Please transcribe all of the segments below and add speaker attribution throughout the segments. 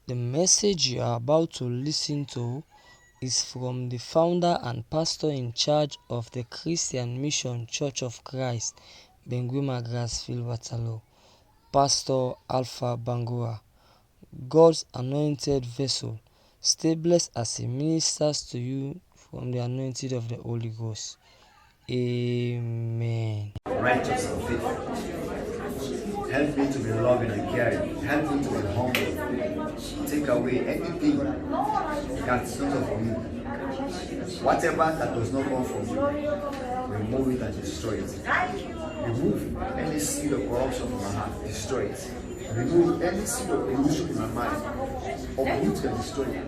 Speaker 1: The message you are about to listen to is from the founder and pastor in charge of the Christian Mission Church of Christ, Benguima Grassfield, Waterloo, Pastor Alpha Bangura. God's anointed vessel, stay blessed as he ministers to you from the anointing of the Holy Ghost. Amen.
Speaker 2: Righteous and faithful. Help me to be loving and caring. Help me to be humble. Take away anything that's not of you. Whatever that does not come from you, remove it and destroy it. Remove any seed of corruption from my heart, destroy it. Remove any seed of illusion in my mind, uproot and destroy it.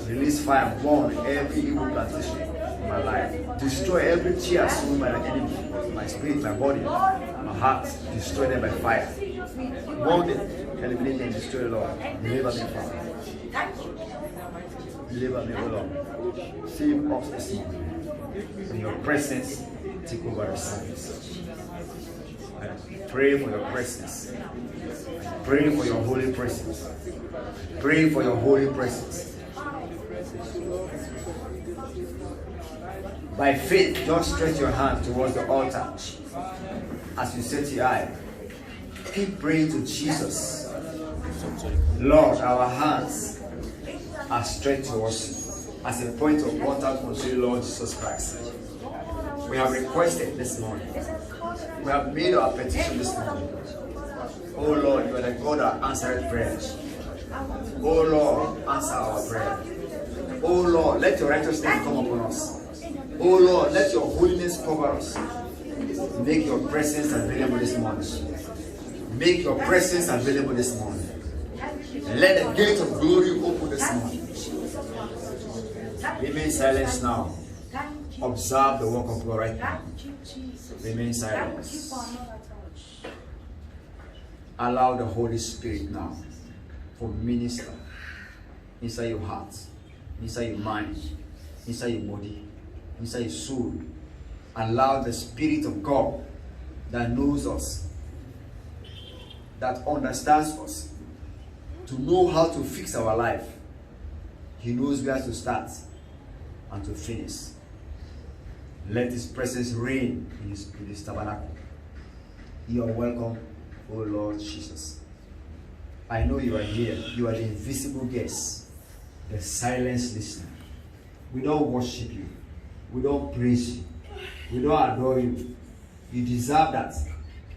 Speaker 2: Release fire, burn every evil plantation in my life. Destroy every tear sown by the enemy, my spirit, my body, my heart. Destroy them by fire. Burn them, eliminate them, destroy the Lord. Deliver me from. Deliver me, O Lord. Save us this morning. In your presence, take over the service. I pray for your presence. I pray for your holy presence. Pray for your holy presence. By faith, just stretch your hand towards the altar as you set your eye. Keep praying to Jesus. Lord, our hands are stretched towards you as a point of contact unto you, Lord Jesus Christ. We have requested this morning. We have made our petition this morning. Oh Lord, you are the God that answered prayers. Oh Lord, answer our prayer. Oh Lord, let your righteousness come upon us. Oh Lord, let your holiness cover us. Make your presence available this morning. Make your presence available this morning. And let the gate of glory open this morning. Remain silent now. Observe the work of God right now. Remain silent. Allow the Holy Spirit now for minister inside your heart, inside your mind, inside your body, inside your soul. Allow the Spirit of God that knows us, that understands us, to know how to fix our life. He knows where to start and to finish. Let His presence reign in His tabernacle. You are welcome, O Lord Jesus. I know you are here. You are the invisible guest, the silent listener. We don't worship you. We don't praise you. We don't adore you. You deserve that.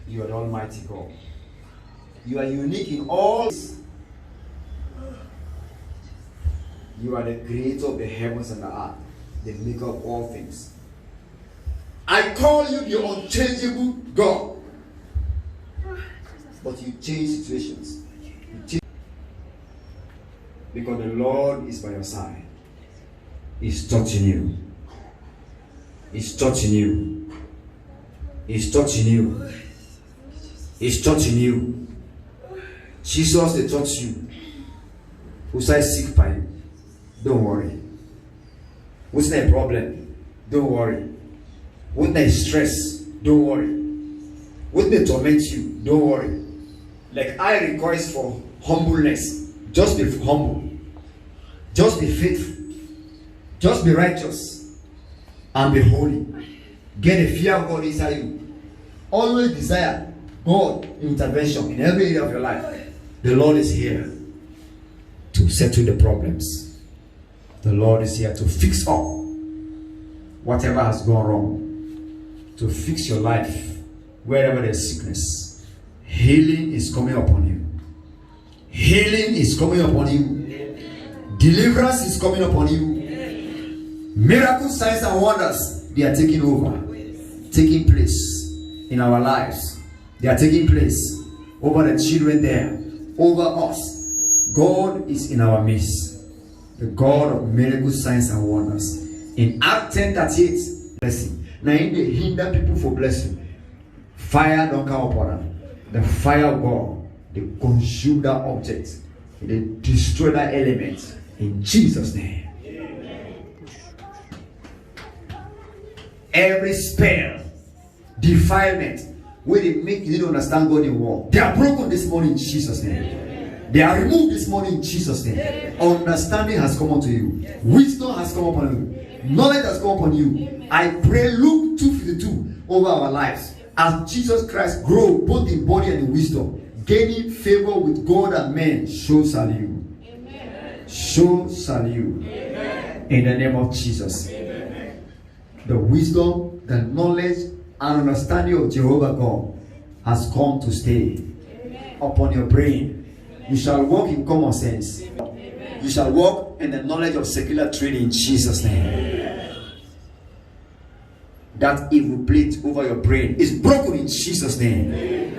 Speaker 2: You are the Almighty God. You are unique in all. You are the creator of the heavens and the earth, the maker of all things. I call you the unchangeable God. But you change situations. Because the Lord is by your side. He's touching you. He's touching you. He's touching you. He's touching you. Jesus, they touch you. Who's I sick by you? Don't worry. What's the problem? Don't worry. What's the stress? Don't worry. What's the torment you? Don't worry. Like I request for humbleness. Just be humble. Just be faithful. Just be righteous. And be holy. Get a fear of God inside you. Always desire God intervention in every area of your life. The Lord is here to settle the problems. The Lord is here to fix up whatever has gone wrong. To fix your life wherever there's sickness. Healing is coming upon you. Healing is coming upon you. Deliverance is coming upon you. Miracles, signs and wonders, they are taking over. Taking place in our lives. They are taking place over the children there. Over us. God is in our midst. The God of miracles, signs and wonders. In Acts 10:38, blessing. Now in the hinder people for blessing. Fire don't come upon them. The fire of God, they consume that object. They destroy that element. In Jesus' name. Every spell, defilement, where they make you don't understand God in war, they are broken this morning in Jesus' name. They are removed this morning in Jesus' name. Understanding has come unto you. Wisdom has come upon you. Knowledge has come upon you. I pray Luke 2:52 over our lives. As Jesus Christ grow both in body and in wisdom, gaining favor with God and men, so shall you. So shall you. In the name of Jesus. The wisdom, the knowledge, and understanding of Jehovah God has come to stay upon your brain. You shall walk in common sense. You shall walk in the knowledge of secular trading in Jesus' name. That evil plate over your brain is broken in Jesus' name.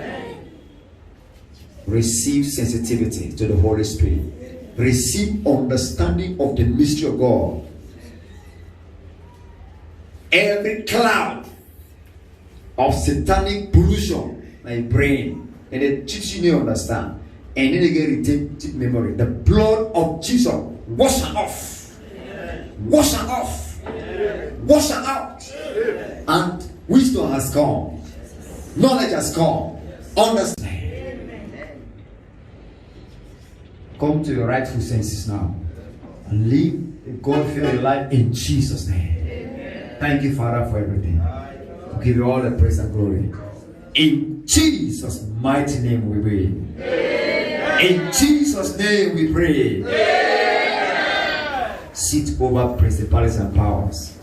Speaker 2: Receive sensitivity to the Holy Spirit. Receive understanding of the mystery of God. Every cloud of satanic pollution in your brain, and it teaches you to understand, and then again retain memory. The blood of Jesus wash her off, wash her off, wash her out, and wisdom has come, knowledge has come, understand. Come to your rightful senses now and live a God-fearing life in Jesus' name. Thank you, Father, for everything. We give you all the praise and glory. In Jesus' mighty name we pray. In Jesus' name we pray. Sit over principalities and powers.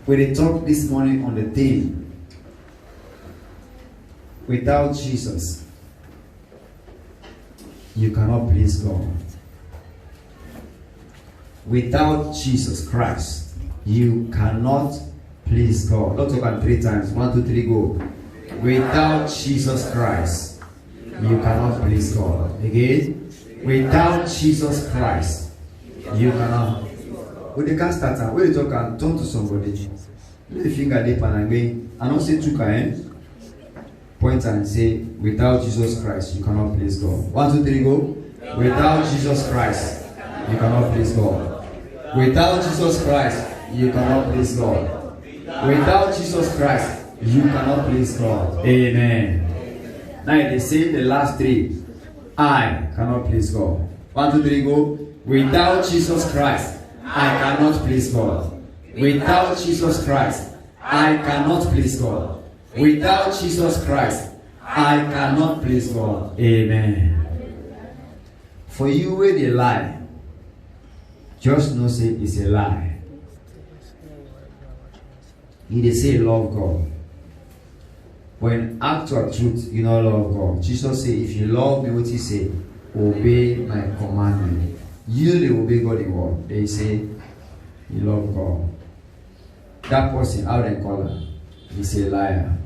Speaker 2: We talked this morning on the theme, without Jesus, you cannot please God. Without Jesus Christ, you cannot please God. Let's talk 3 times. 1, 2, 3, go. Without Jesus Christ, you cannot please God. Again, without Jesus Christ, you cannot. When they can't start, when you talk and turn to somebody, lay your finger deep and again, and don't say two kind. Point and say, without Jesus Christ, you cannot please God. 1, 2, 3, go. Without Jesus Christ, you cannot please God. Without Jesus Christ, you cannot please God. Without Jesus Christ, you cannot please God. Amen. Now they say the last 3. I cannot please God. 1, 2, 3, go. Without Jesus Christ, I cannot please God. Without Jesus Christ, I cannot please God. Without Jesus Christ, I cannot please God. Amen. For you where they lie, just know say it's a lie. They say love God. When actual truth, you know love God. Jesus say, if you love me, what he say? Obey my commandment. You they obey God in word. They say, you love God. That person, how they call her? He's a liar.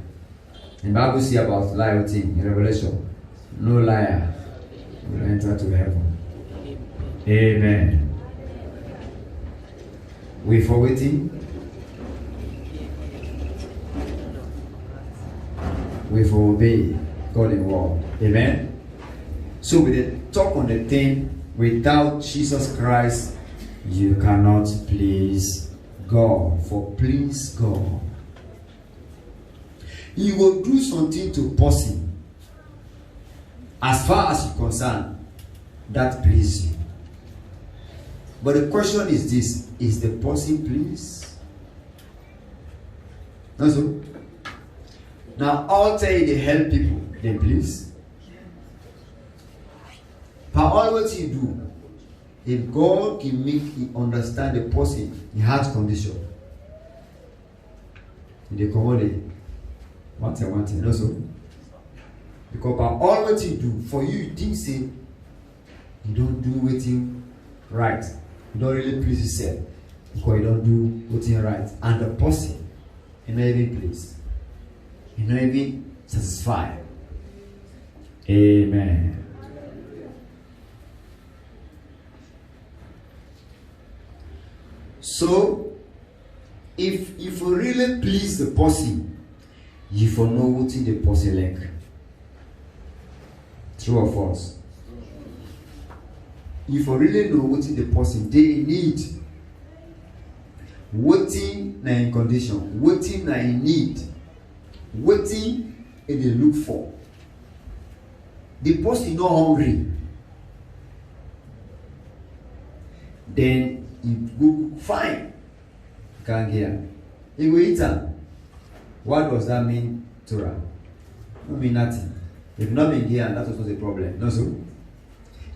Speaker 2: The Bible says about loyalty in Revelation. No liar will enter to heaven. Amen. We for waiting. We for obey God in word. Amen. So with the talk on the thing, without Jesus Christ, you cannot please God. For please God, you will do something to person as far as you're concerned that please you. But the question is this: is the person pleased? That's all. Now I'll tell you, they help people, they please. But all what you do, if God can make you understand the person in heart condition, they come it. One thing, also. Because by all what you do, for you think say you don't do what you right. You don't really please yourself. Because you don't do what you right. And the person you not even pleased. You not even satisfied. Amen. So, if you really please the person, you for know what the person like. True or false? If you really know what the person they need, waiting na in condition, waiting na in need, waiting and they look for. The person not hungry, then it go fine. Can't hear. He will eat them. What does that mean, Torah? It mean nothing. If not been here, that was not a problem. No, so.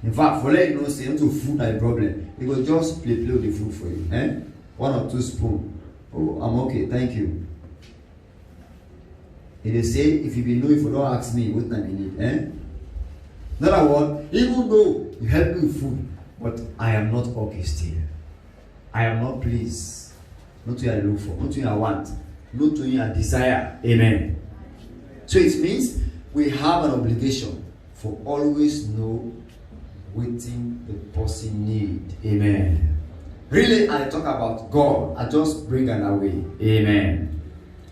Speaker 2: In fact, for let you know, say to food not a problem. He will just play with the food for you. 1 or 2 spoons. Oh, I'm okay, thank you. He will say, if you know, if you don't ask me, what time you need? Another one, even though you help me with food, but I am not okay still. I am not pleased. Not what I look for, not what I want, not what I desire. Amen. So it means we have an obligation for always know waiting the person need. Amen. Really, I talk about God. I just bring an away. Amen.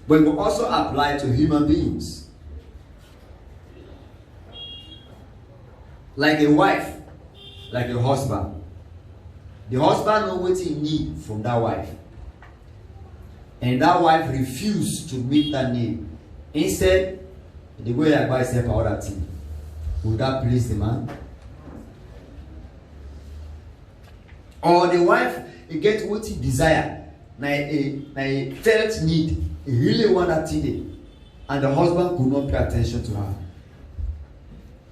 Speaker 2: But we also apply to human beings. Like a wife, like a husband. The husband knows what he needs from that wife. And that wife refused to meet that need. Instead, the way I buy step out that thing. Would that please the man? Or the wife, he get what he desire. Now a felt need. He really want that thing. And the husband could not pay attention to her.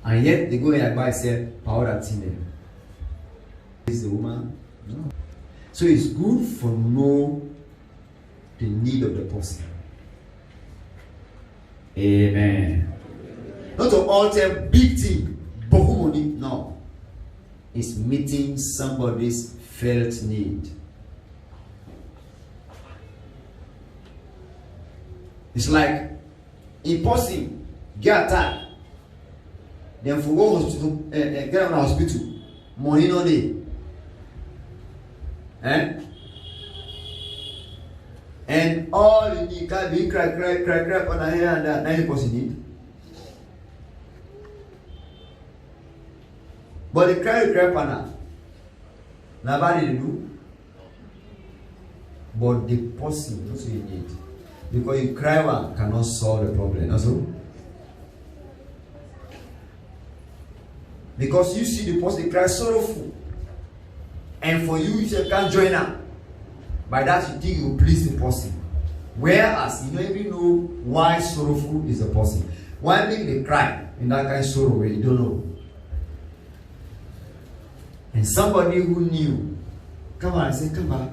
Speaker 2: And yet they go and buy step out that thing. Is the woman? No. So it's good for know the need of the person. Amen. Not to alter big thing, but money. No. It's meeting somebody's felt need. It's like a person get attacked. Then for go hospital, get on hospital, money no day. And all you need can be crack on a hair and that 90% need. But the crack on that, nobody do. But the person also you need. Because you cry one cannot solve the problem. Also? Because you see the person cry sorrowful. And for you, you can't join her. By that you think you please the person. Whereas you don't even know why sorrowful is the person. Why make they cry in that kind of sorrow where you don't know? And somebody who knew, come on, I say, come back.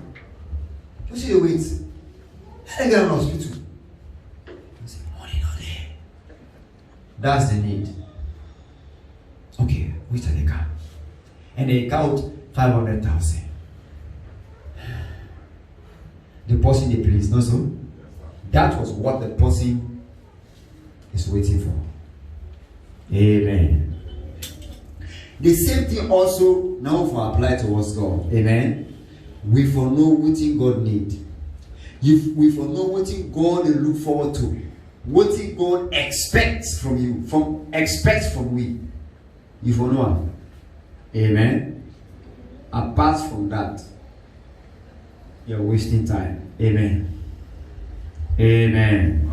Speaker 2: You see the wait. Let them get on hospital. I say, money not there. That's the need. Okay, which are they count? And they count 500,000. The person they please, no so? That was what the person is waiting for. Amen. The same thing also now for apply towards God. Amen. We for know what God need. If we for know what God will look forward to, what God expects from you, expects from we. You for know. Amen. Apart from that, you're wasting time. Amen. Amen.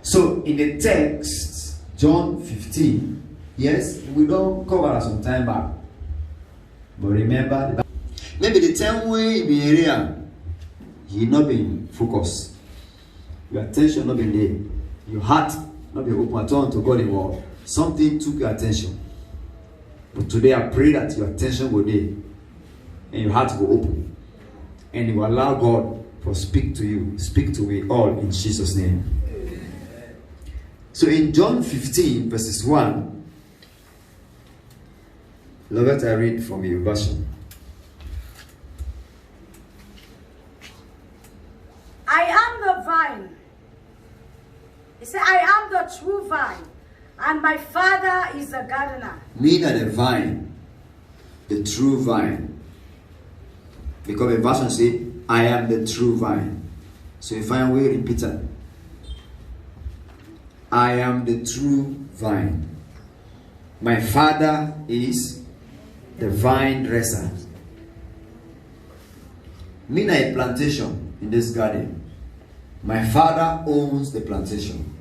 Speaker 2: So in the text, John 15, yes, we don't cover some time back. But remember, maybe the time way in the area, you not been focused. Your attention not been there. Your heart not been open turn to God in word. Something took your attention. But today I pray that your attention will there. And your heart will open. And you will allow God to speak to you. Speak to we all in Jesus' name. So in John 15 verses 1, look at I read from your version.
Speaker 3: I am the vine. He said, I am the true vine, and my Father is the gardener.
Speaker 2: Me are the vine, the true vine. Because the version say, I am the true vine. So if I will repeat it. I am the true vine. My Father is the vine dresser. Me na a plantation in this garden. My Father owns the plantation.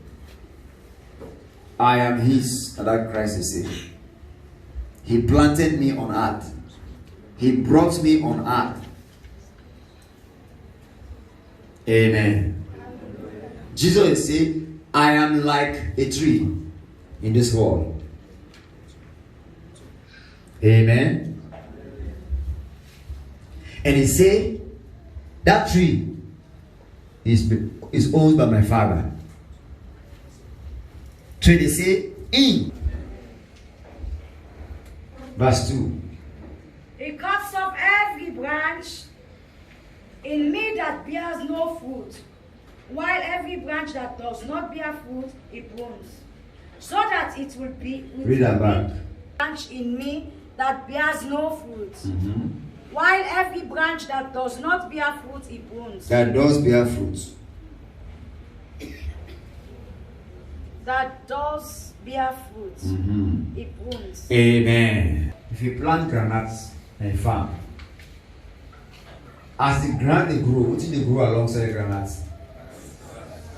Speaker 2: I am his, that Christ is saying. He planted me on earth. He brought me on earth. Amen. Jesus is saying, I am like a tree in this world. Amen. And he said, that tree is owned by my Father. So they say, in verse 2.
Speaker 3: He cuts off every branch in me that bears no fruit, while every branch that does not bear fruit, he prunes, so that it will be
Speaker 2: Read that back.
Speaker 3: branch in me that bears no fruit. While every branch that does not bear fruit, he prunes.
Speaker 2: That does bear fruit.
Speaker 3: That does bear fruit, he prunes.
Speaker 2: Amen. If you plant granuts in a farm, as the ground they grow, what do they grow alongside the granuts?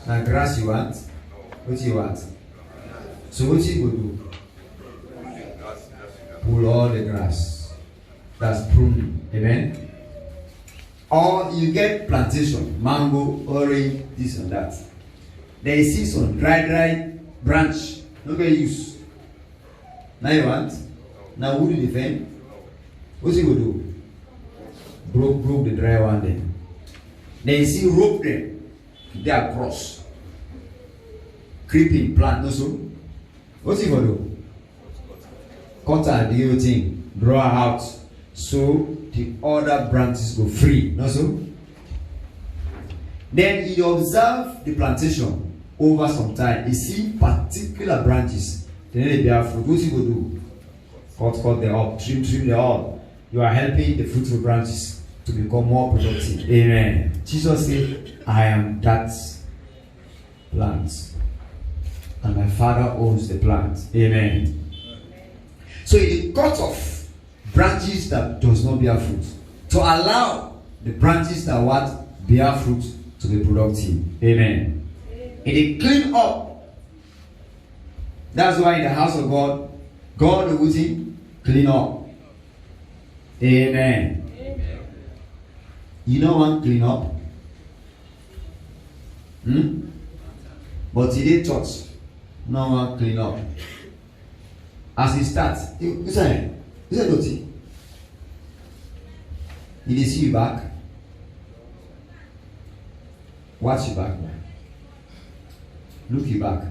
Speaker 2: Now grass you want? What you want? So what you go do? Pull all the grass. That's pruning. Amen. Or you get plantation, mango, orange, this and that. Then you see some dry branch. No get use. Now you want? Now who do you defend? What you go do? Broke the dry one then. Then you see rope them. They are cross. Creeping plant also. What you go do? Cut out the whole thing. Draw out. So the other branches go free. No so? Then you observe the plantation over some time. You see particular branches. Then they bear fruit. What you go do? Cut them up. Trim them up. You are helping the fruitful branches to become more productive. Amen. Jesus said, I am that plant. And my Father owns the plant. Amen. So he cut off branches that does not bear fruit, to allow the branches that what bear fruit to be productive. Amen. And he clean up. That's why in the house of God, God will clean up. Amen. You know one clean up? But he did touch. No one clean up. As he starts, you say, Doti. He did see you back. Watch you back. Look you back.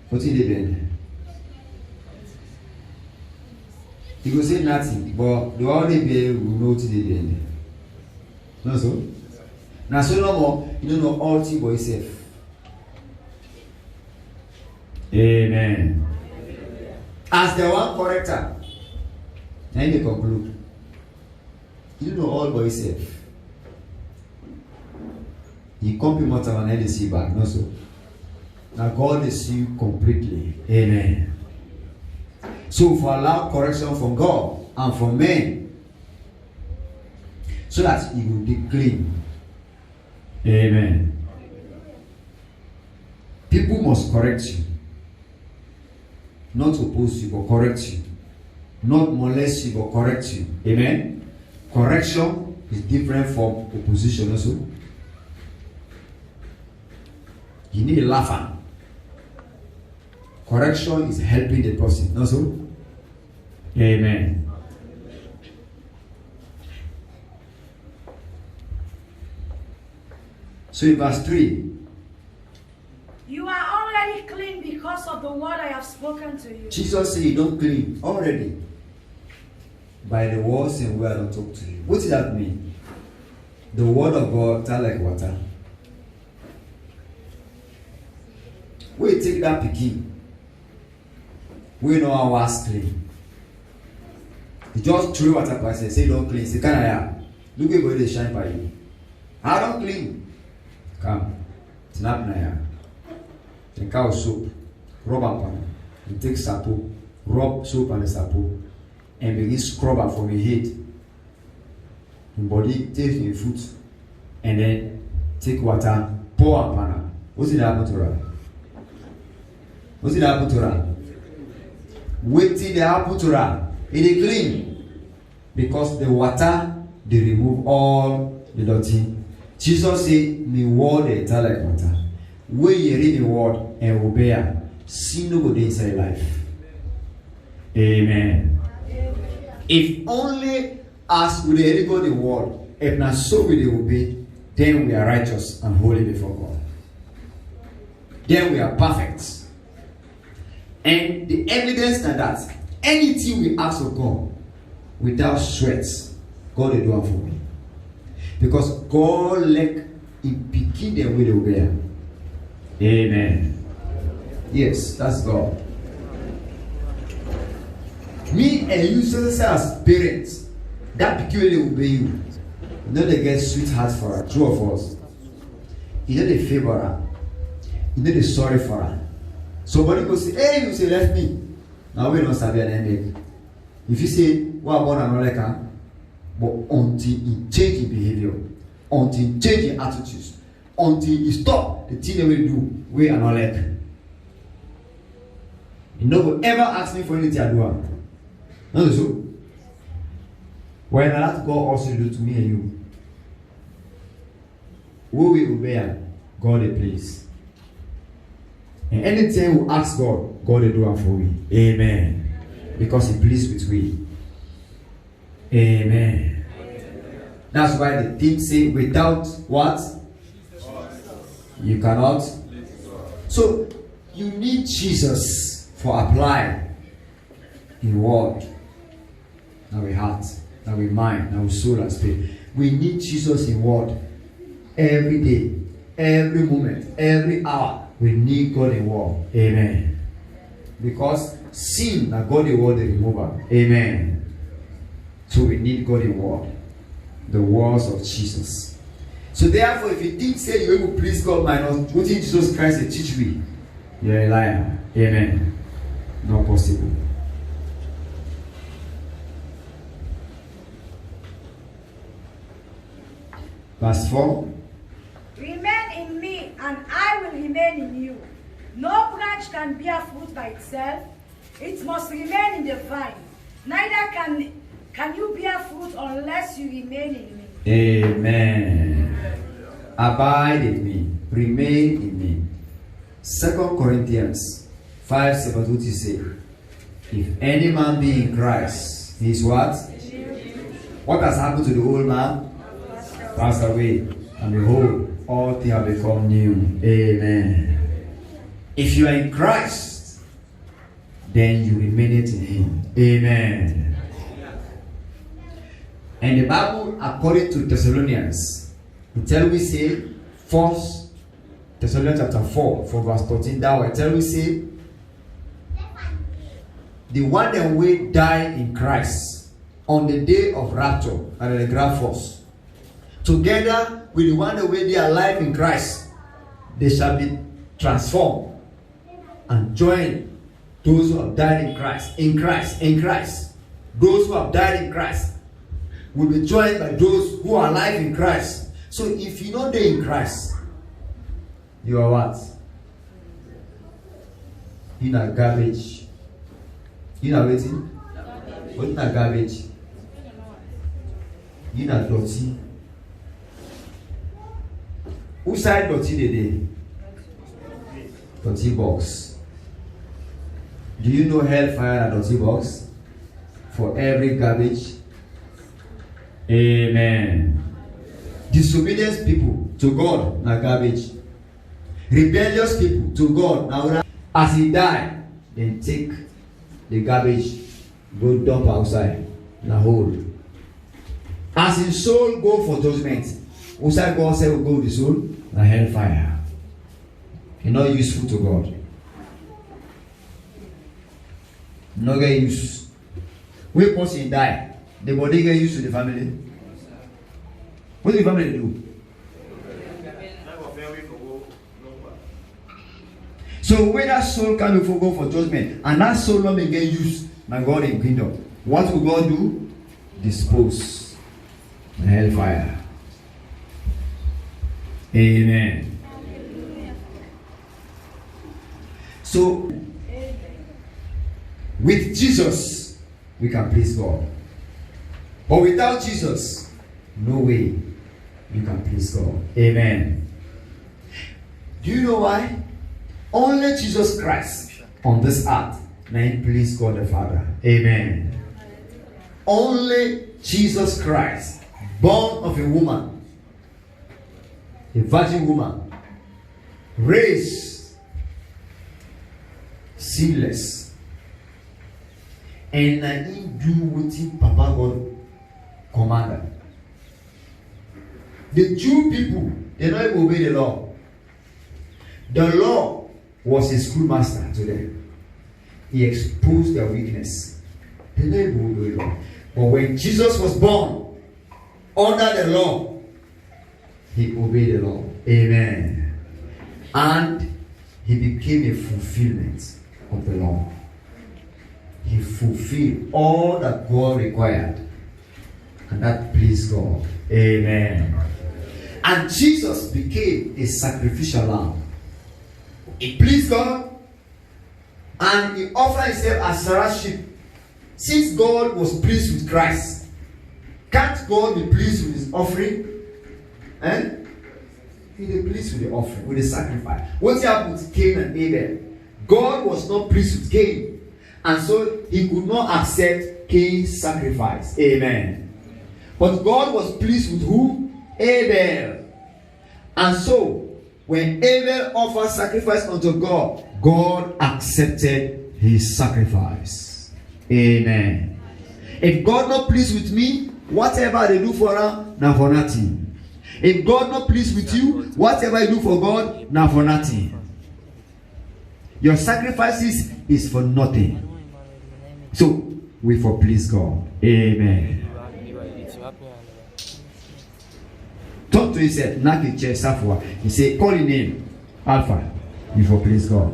Speaker 2: What he did then? He will say nothing, but the only be will know what he did then. No so? Now so no more, you don't know all things by yourself. Amen. As the one corrector, then they conclude. You know all by yourself. He come to matter and they see back. No so. Now God is you completely. Amen. So for allow correction from God and from men, so that he will be clean. Amen. People must correct you. Not oppose you, but correct you. Not molest you, but correct you. Amen. Correction is different from opposition also. You need a laugher. Correction is helping the person. Also. Amen. So in verse 3.
Speaker 3: You are already clean because of the word I have spoken to you.
Speaker 2: Jesus said you don't clean already by the words and word I don't talk to you. What does that mean? The word of God turn like water. We take that pikin. We know our was clean. You just throw water by say don't clean. Say can I? Look at where they shine by you. I don't clean. Come. Snap na ya. The cow soup. Rub up on. You take sapo, rub soap on the sapo, and begin scrub up from your head. Your body, take your foot, and then take water, pour upon her. What's it happen to her? What's it happen to her? Wait till they happen to her. It is clean. Because the water, they remove all the dirty. Jesus said, me word they tell like water. When you read the word and obey her, sin no go dey inside life. Amen. If only as we dey read the word, if not so we dey obey, then we are righteous and holy before God. Then we are perfect. And the evidence that anything we ask of God without sweat, God will do it for me. Because God like in picking them with the obey. Amen. Yes, that's God. Me and you say as parents, that peculiarly obey you. You know they get sweetheart for her, two of us. You know they favor her. You know they sorry for her. Somebody go say, hey, you say left me. Now we don't sabi an ending. If you say, what about another can? But until he change his behavior, until he change his attitudes, until he stop the thing they will do, we are not like. You know, will ever ask me for anything I do. Not so. When that God also do to me and you, who will obey God a place. And anything we ask God, God will do it for we. Amen. Because He pleased with we. Amen. That's why the thing say without what? You cannot. So you need Jesus for apply in word, our heart, our mind, our soul and spirit. We need Jesus in word every day, every moment, every hour. We need God in word. Amen. Because sin that God in word is remover. Amen. So we need God in word. The words of Jesus. So therefore, if you think say you will please God minus what in Jesus Christ will teach me, you're a liar. Amen. Not possible. Verse 4.
Speaker 3: Remain in me, and I will remain in you. No branch can bear fruit by itself. It must remain in the vine. Neither can you bear fruit unless you remain in me.
Speaker 2: Amen. Abide in me. Remain in me. 2 Corinthians 5:7 say, if any man be in Christ, he is what? What has happened to the old man? Passed away. And behold, all things have become new. Amen. If you are in Christ, then you remain it in Him. Amen. And the Bible, according to Thessalonians, it tells we say, 1 Thessalonians chapter 4, from verse 13 down, it tells we say, the one that will die in Christ on the day of rapture and the grand force, together with the one that will be alive in Christ, they shall be transformed and join those who have died in Christ, in Christ, in Christ. Those who have died in Christ will be joined by those who are alive in Christ. So if you don't die in Christ, you are what? You are garbage. You are waiting? What is garbage? You are dirty. Who side dirty today? Dirty box. Do you know hellfire and dirty box? For every garbage. Amen. Disobedience people to God, na garbage. Rebellious people to God, now as he died, then take the garbage, go dump outside, na hole. As his soul go for judgment, outside God say will go with the soul, na hellfire. He not useful to God. No get use. When person die, the body get used to the family. What do the family do? So when that soul come before God for judgment, and that soul not may get used by God in kingdom, what will God do? Dispose the hellfire. Amen. So with Jesus, we can please God. But without Jesus, no way you can please God. Amen. Do you know why? Only Jesus Christ on this earth may please God the Father. Amen. Only Jesus Christ, born of a woman, a virgin woman, raised sinless, and I do what Papa God commanded. The Jew people, they don't even obey the law. The law was a schoolmaster to them. He exposed their weakness. They don't even obey the law. But when Jesus was born under the law, he obeyed the law. Amen. And he became a fulfillment of the law. He fulfilled all that God required. And that pleased God. Amen. And Jesus became a sacrificial lamb. He pleased God. And he offered himself as a sheep. Since God was pleased with Christ, can't God be pleased with his offering? He was pleased with the offering, with the sacrifice. What happened with Cain and Abel? God was not pleased with Cain. And so he could not accept Cain's sacrifice. Amen. But God was pleased with who? Abel. And so, when Abel offered sacrifice unto God, God accepted his sacrifice. Amen. If God not pleased with me, whatever they do for her, now for nothing. If God not pleased with you, whatever you do for God, now for nothing. Your sacrifices is for nothing. So, we for please God. Amen. Talk to yourself, knock your chest, Safwa. He say, call your name, Alpha. You for please God.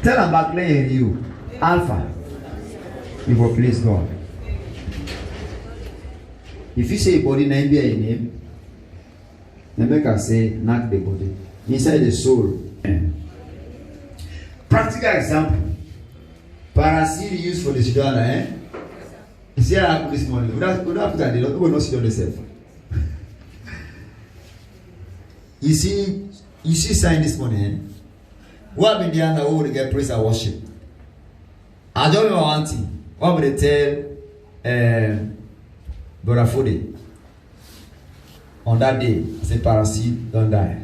Speaker 2: Tell him back there you, Alpha. You for please God. If you say body name be a name, then make us say knock the body. Inside the soul. Practical example. Paracetamol used for the Sudan, You see what happened this morning? We don't have that. They don't sit on themselves. You see sign this morning. What happened there now? We get praise and worship. I don't know one thing. What would they tell Brother Fode on that day? Say Paracetamol don't die.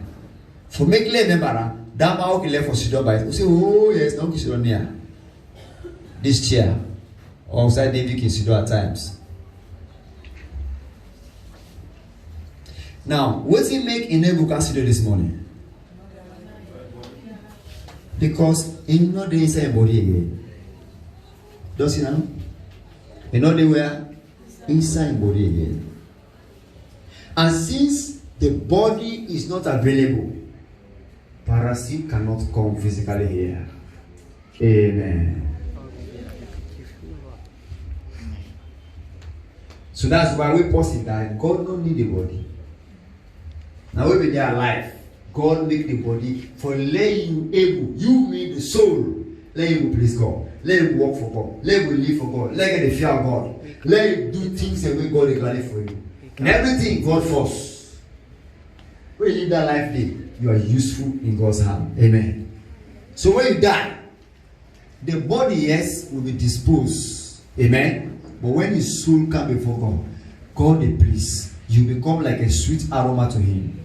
Speaker 2: For make remember that man who left for Sudan by we say, oh yes, don't kiss on here. This chair. Outside David Kisido at times. Now, what did he make in Nebu consider this morning? Because he not the inside body again. Does he know? He not the where? Inside body again. And since the body is not available, Paracetamol cannot come physically here. Amen. So that's why we post it that God don't need the body. Now when they are alive, God make the body for letting you able, you mean the soul, let you please God, let you work for God, let you live for God, let you get the fear of God, let you do things the way God is planning for you. And everything God first. When you live that life day, you are useful in God's hand. Amen. So when you die, the body, yes, will be disposed. Amen. But when his soul comes before God, God is pleased. You become like a sweet aroma to him.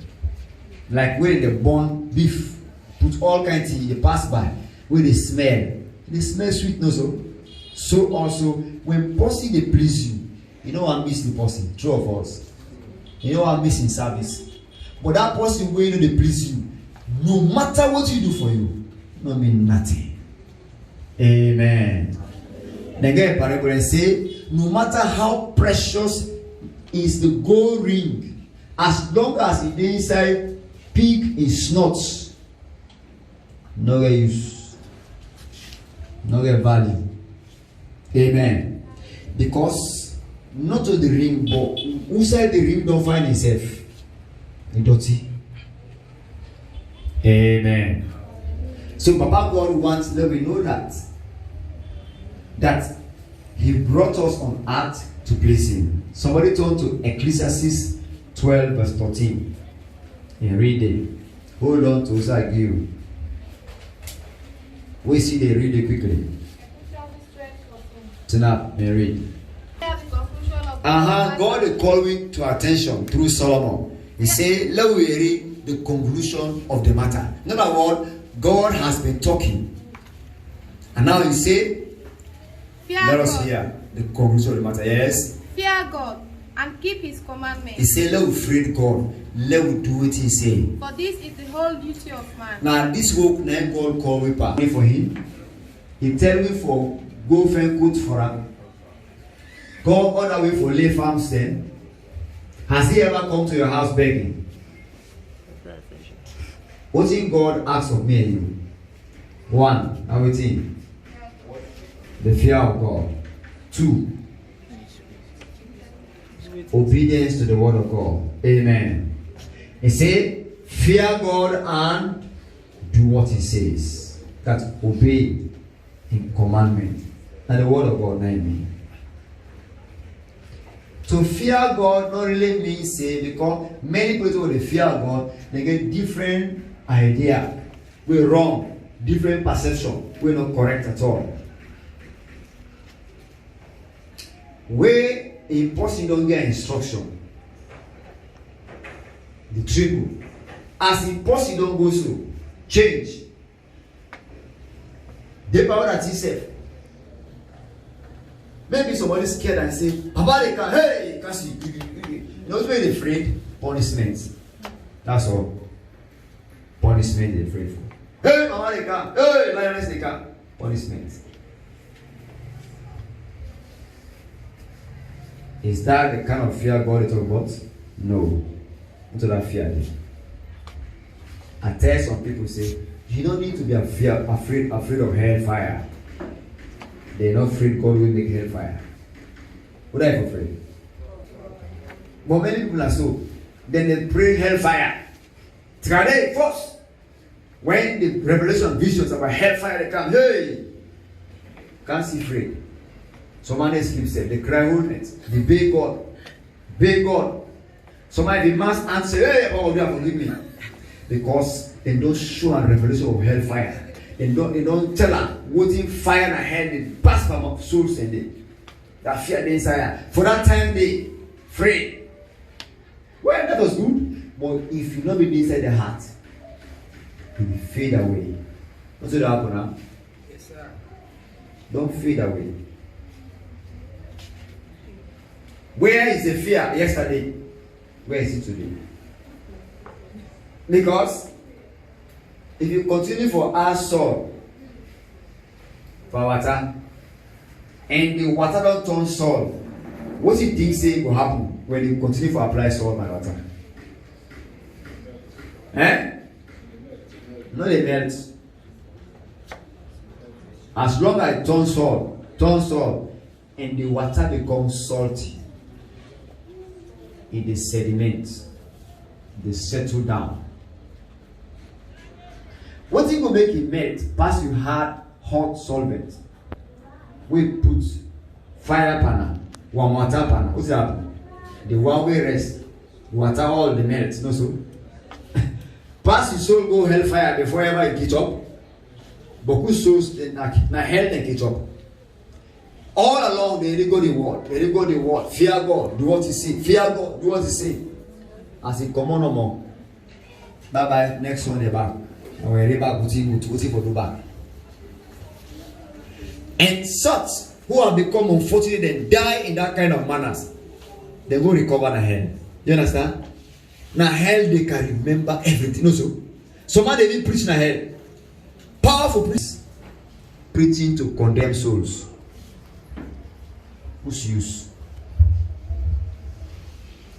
Speaker 2: Like when they burn beef, put all kinds of things, they pass by, when they smell sweet, no so. So also, when person they please you, you know I miss the person, true of us. You know I miss in service. But that person when they please you, no matter what you do for you, no mean nothing. Amen. Then get a parable and say, no matter how precious is the gold ring, as long as it is inside Pig is not no use, no value. Amen. Because not to the ring, but inside the ring don't find himself in dirty. Amen. So Papa God wants that we know that He brought us on earth to please Him. Somebody turn to Ecclesiastes 12 verse 13 and read it. Hold on to what I give you. We see they read it quickly. Turn up and read. God is calling to attention through Solomon. He said, let me read the conclusion of the matter. In other words, God has been talking. And now he said, let us hear the conclusion of the matter. Yes.
Speaker 4: Fear God and keep his commandments.
Speaker 2: He said, let us fear God. Let us do what he said.
Speaker 4: For this is the whole duty of man.
Speaker 2: Now this work now God call me pay for him. He tell me for go find good for him. Go all the way for lay farms then. Has he ever come to your house begging? What thing God asks of me and you? One, how we think? The fear of God. Two, obedience to the word of God. Amen. He said, fear God and do what he says. That obey in commandment. And the word of God, not me. To fear God not really means say, because many people when they fear God, they get different idea. We're wrong. Different perception. We're not correct at all. Where a person don't get instruction, the tribute. As a person don't go through, change. The power that he said. Maybe somebody scared and say, Papa, they can, hey, you can't see. You know, when they're afraid, punishment. That's all. Punishment they're afraid for. Hey, Mama, they can. Hey, lioness, they can. Punishment. Is that the kind of fear God is talking about? No. Not that fear. I tell some people say, you don't need to be afraid of hellfire. They're not afraid God will make hellfire. What are you afraid? But many people are so. Then they pray hellfire. Today, first, when the revelation visions about hellfire they come, hey, can't see free. Somebody sleeps there, they cry whole night, they beg God, beg God. Somebody they must answer, hey, oh, you forgive me, because they don't show a revelation of hellfire. They don't tell her what in fire and hell they pass from souls and they that fear the inside. For that time they afraid. Well, that was good, but if you not be inside the heart, it will fade away. What's it happen now? Yes, sir. Don't fade away. Where is the fear yesterday? Where is it today? Because if you continue for our soul, for water, and the water don't turn soul, what do you think say will happen when you continue to apply salt by water? No, they melt. As long as it turns salt, and the water becomes salty, in the sediment, they settle down. What thing will make it melt? Pass you hot solvent. We put fire panel, one water panel. What's that? The one way rest, water all the melt. No so. Pass your soul go hellfire before ever you catch up. Beaucoup souls na hell they catch up. All along they go the word. Fear God, do what you see. Fear God, do what you see. As it come on no more. Bye bye. Next one they back. And we're back for do back. And such who have become unfortunate and die in that kind of manners, they will recover the hell. You understand? Now hell they can remember everything. No so. Somebody even preach na hell. Powerful preaching to condemn souls. Whose use?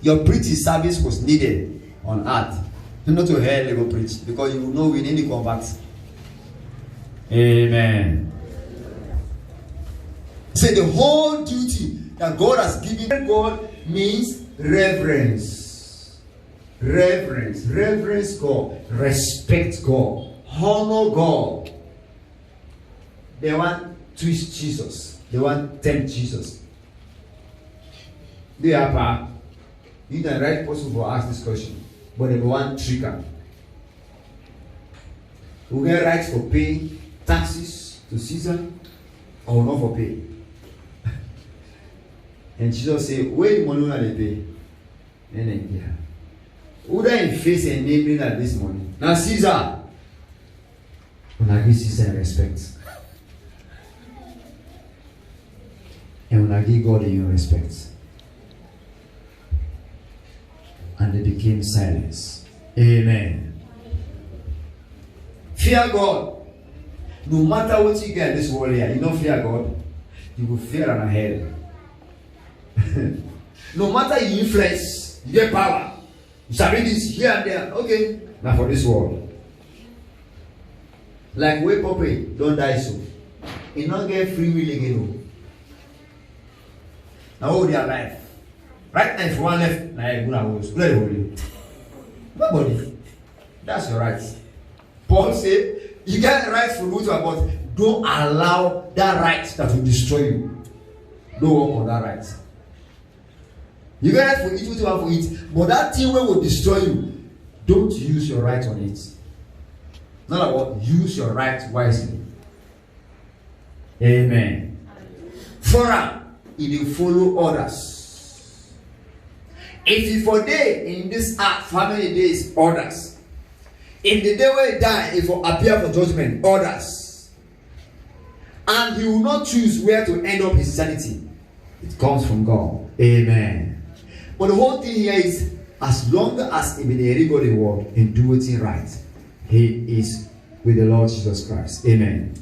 Speaker 2: Your preaching service was needed on earth Not to hell they go preach, because you know we need to convert. Amen. Say the whole duty that God has given God means reverence. Reverence. Reverence God. Respect God. Honor God. They want twist Jesus. They want tempt Jesus. They are you the right person for ask this question, but they want tricker. We get rights for paying taxes to Caesar or not for pay. And Jesus say, where the money they pay? And then yeah. Who they in face and naming at this money? Now Caesar. When I give Caesar respect. And when I give God in your respect. And they became silence. Amen. Fear God. No matter what you get in this world here, you don't fear God. You will fear and hell. No matter your influence, you get power. You shall read this here and there. Okay. Now for this world. Like wake up, don't die so. You don't get free will again. Now hold their life. Right now, if one left, now you're going to go. Nobody. That's your right. Paul said, you get rights for what you are, but don't allow that right that will destroy you. Don't work on that right. You get right for it, what you want for it, but that thing will destroy you. Don't use your right on it. Not about use your right wisely. Amen. For it will follow others. If you for day in this act, family days, others. If the day will die, it will appear for judgment, others. And he will not choose where to end up his sanity. It comes from God. Amen. But the whole thing here is, as long as he may go the word and do it right, he is with the Lord Jesus Christ. Amen.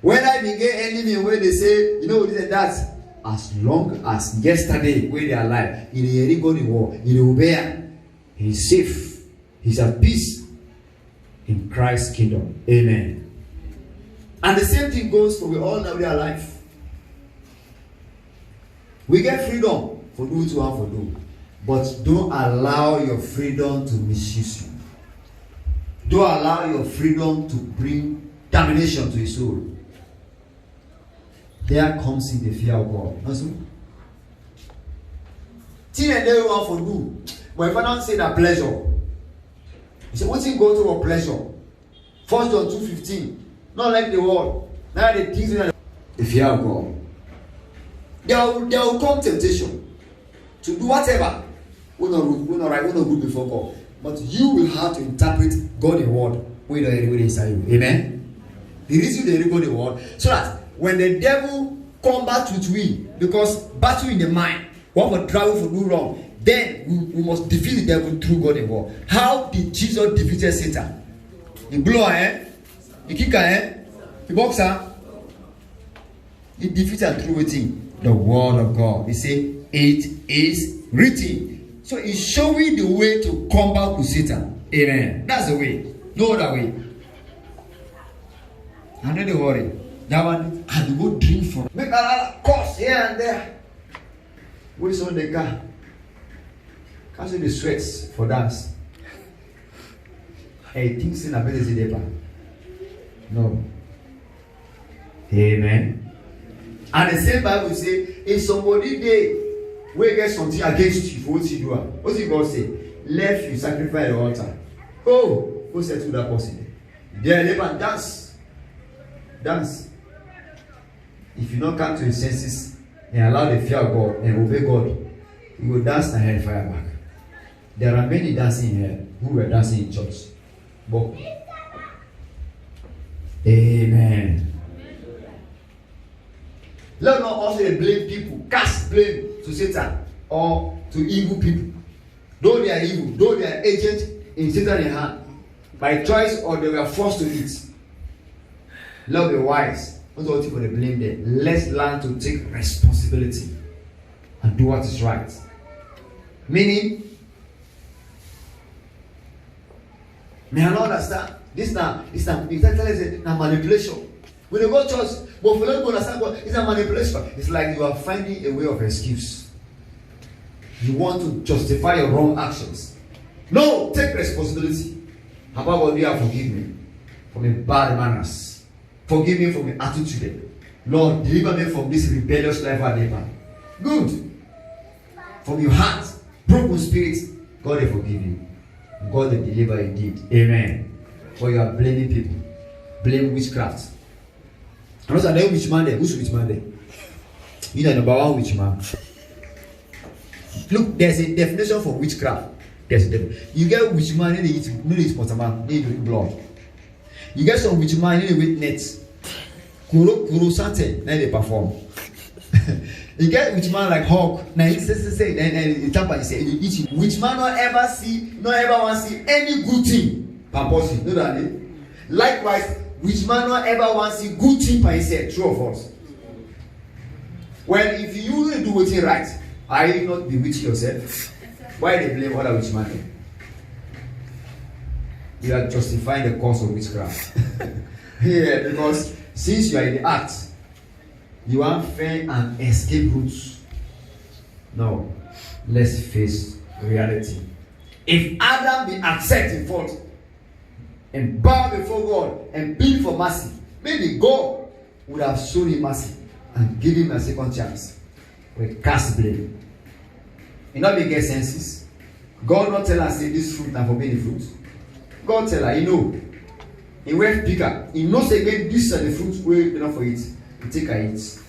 Speaker 2: When I began enemy, when they say, you know, this and that, as long as yesterday when they are alive, he go the war, he will bear, he is safe, he's at peace in Christ's kingdom. Amen. And the same thing goes for we all now we are alive. We get freedom for do what you want for do, but don't allow your freedom to misuse you. Don't allow your freedom to bring damnation to your soul. There comes in the fear of God. Thing and they want for do. But if I don't say that pleasure, you say, what's it go to a pleasure? 1 John 2:15. Not like the world. Now the things in the fear of God. There will come temptation to do whatever. We're not right, we're not good before God. But you will have to interpret God's word when you're inside you. Amen. The reason they read God's word, so that when the devil combats with we, because battle in the mind, what will travel for do wrong, then we must defeat the devil through God's word. How did Jesus defeat Satan? He blower, he kicker, he boxer. He defeated through the word of God. He said, it is written. So he's showing the way to combat with Satan. Amen. That's the way. No other way. And don't worry. That one had to go drink for. Make a lot of course here and there. What's on the car? Can't see the sweats for dance. Hey, things in a better paper. No. Amen. And the same Bible say, if somebody they will get something against you for what you do, what did God say? Left you sacrifice the altar. Oh, who said to that person? There, live and dance. Dance. If you don't come to your senses and allow the fear of God and obey God, you will dance and hell fire back. There are many dancing here who were dancing in church. But amen. Let not also blame people, cast blame to Satan or to evil people. Though they are evil, though they are agents in Satan's hand, by choice or they were forced to it. Love the wise. Don't take for the blame there. Let's learn to take responsibility and do what is right. Meaning, May I not understand? This now, you can tell us it's manipulation. When you go to church, but for them to understand God, it's a manipulation. It's like you are finding a way of excuse. You want to justify your wrong actions. No, take responsibility. How about you have forgive me for my bad manners? Forgive me for my attitude. Lord, deliver me from this rebellious life I live. Good. From your heart, broken spirit, God will forgive you. God will deliver indeed. Amen. For you are blaming people. Blame witchcraft. And also, there witch man there. Who's witch man there? You know, number one witch man. Look, there's a definition for witchcraft. There's a definition. You get witch man, they eat potama, they drink blood. You get some witch man, they eat nets. Kuro sante, now they perform. You get witch man like hawk, now he say, and tamper, he say, you eat it. Witch man not ever want to see any good thing. Purposely, know that? Likewise, witch man not ever want to see good thing by himself. True or false? Well, if you really do it right, are you not bewitch yourself? Why they blame other witch man? You are justifying the cause of witchcraft. Yeah, because since you are in the act, you are fair and escape routes. No, let's face reality. If Adam be accepted fault and bow before God and plead for mercy, maybe God would have shown him mercy and give him a second chance. We cast blame. You know, we get senses. God not tell us say this fruit and forbidden fruit. God tell her, you know, he went picker. He knows again this are the fruits we enough for it. He take her eat.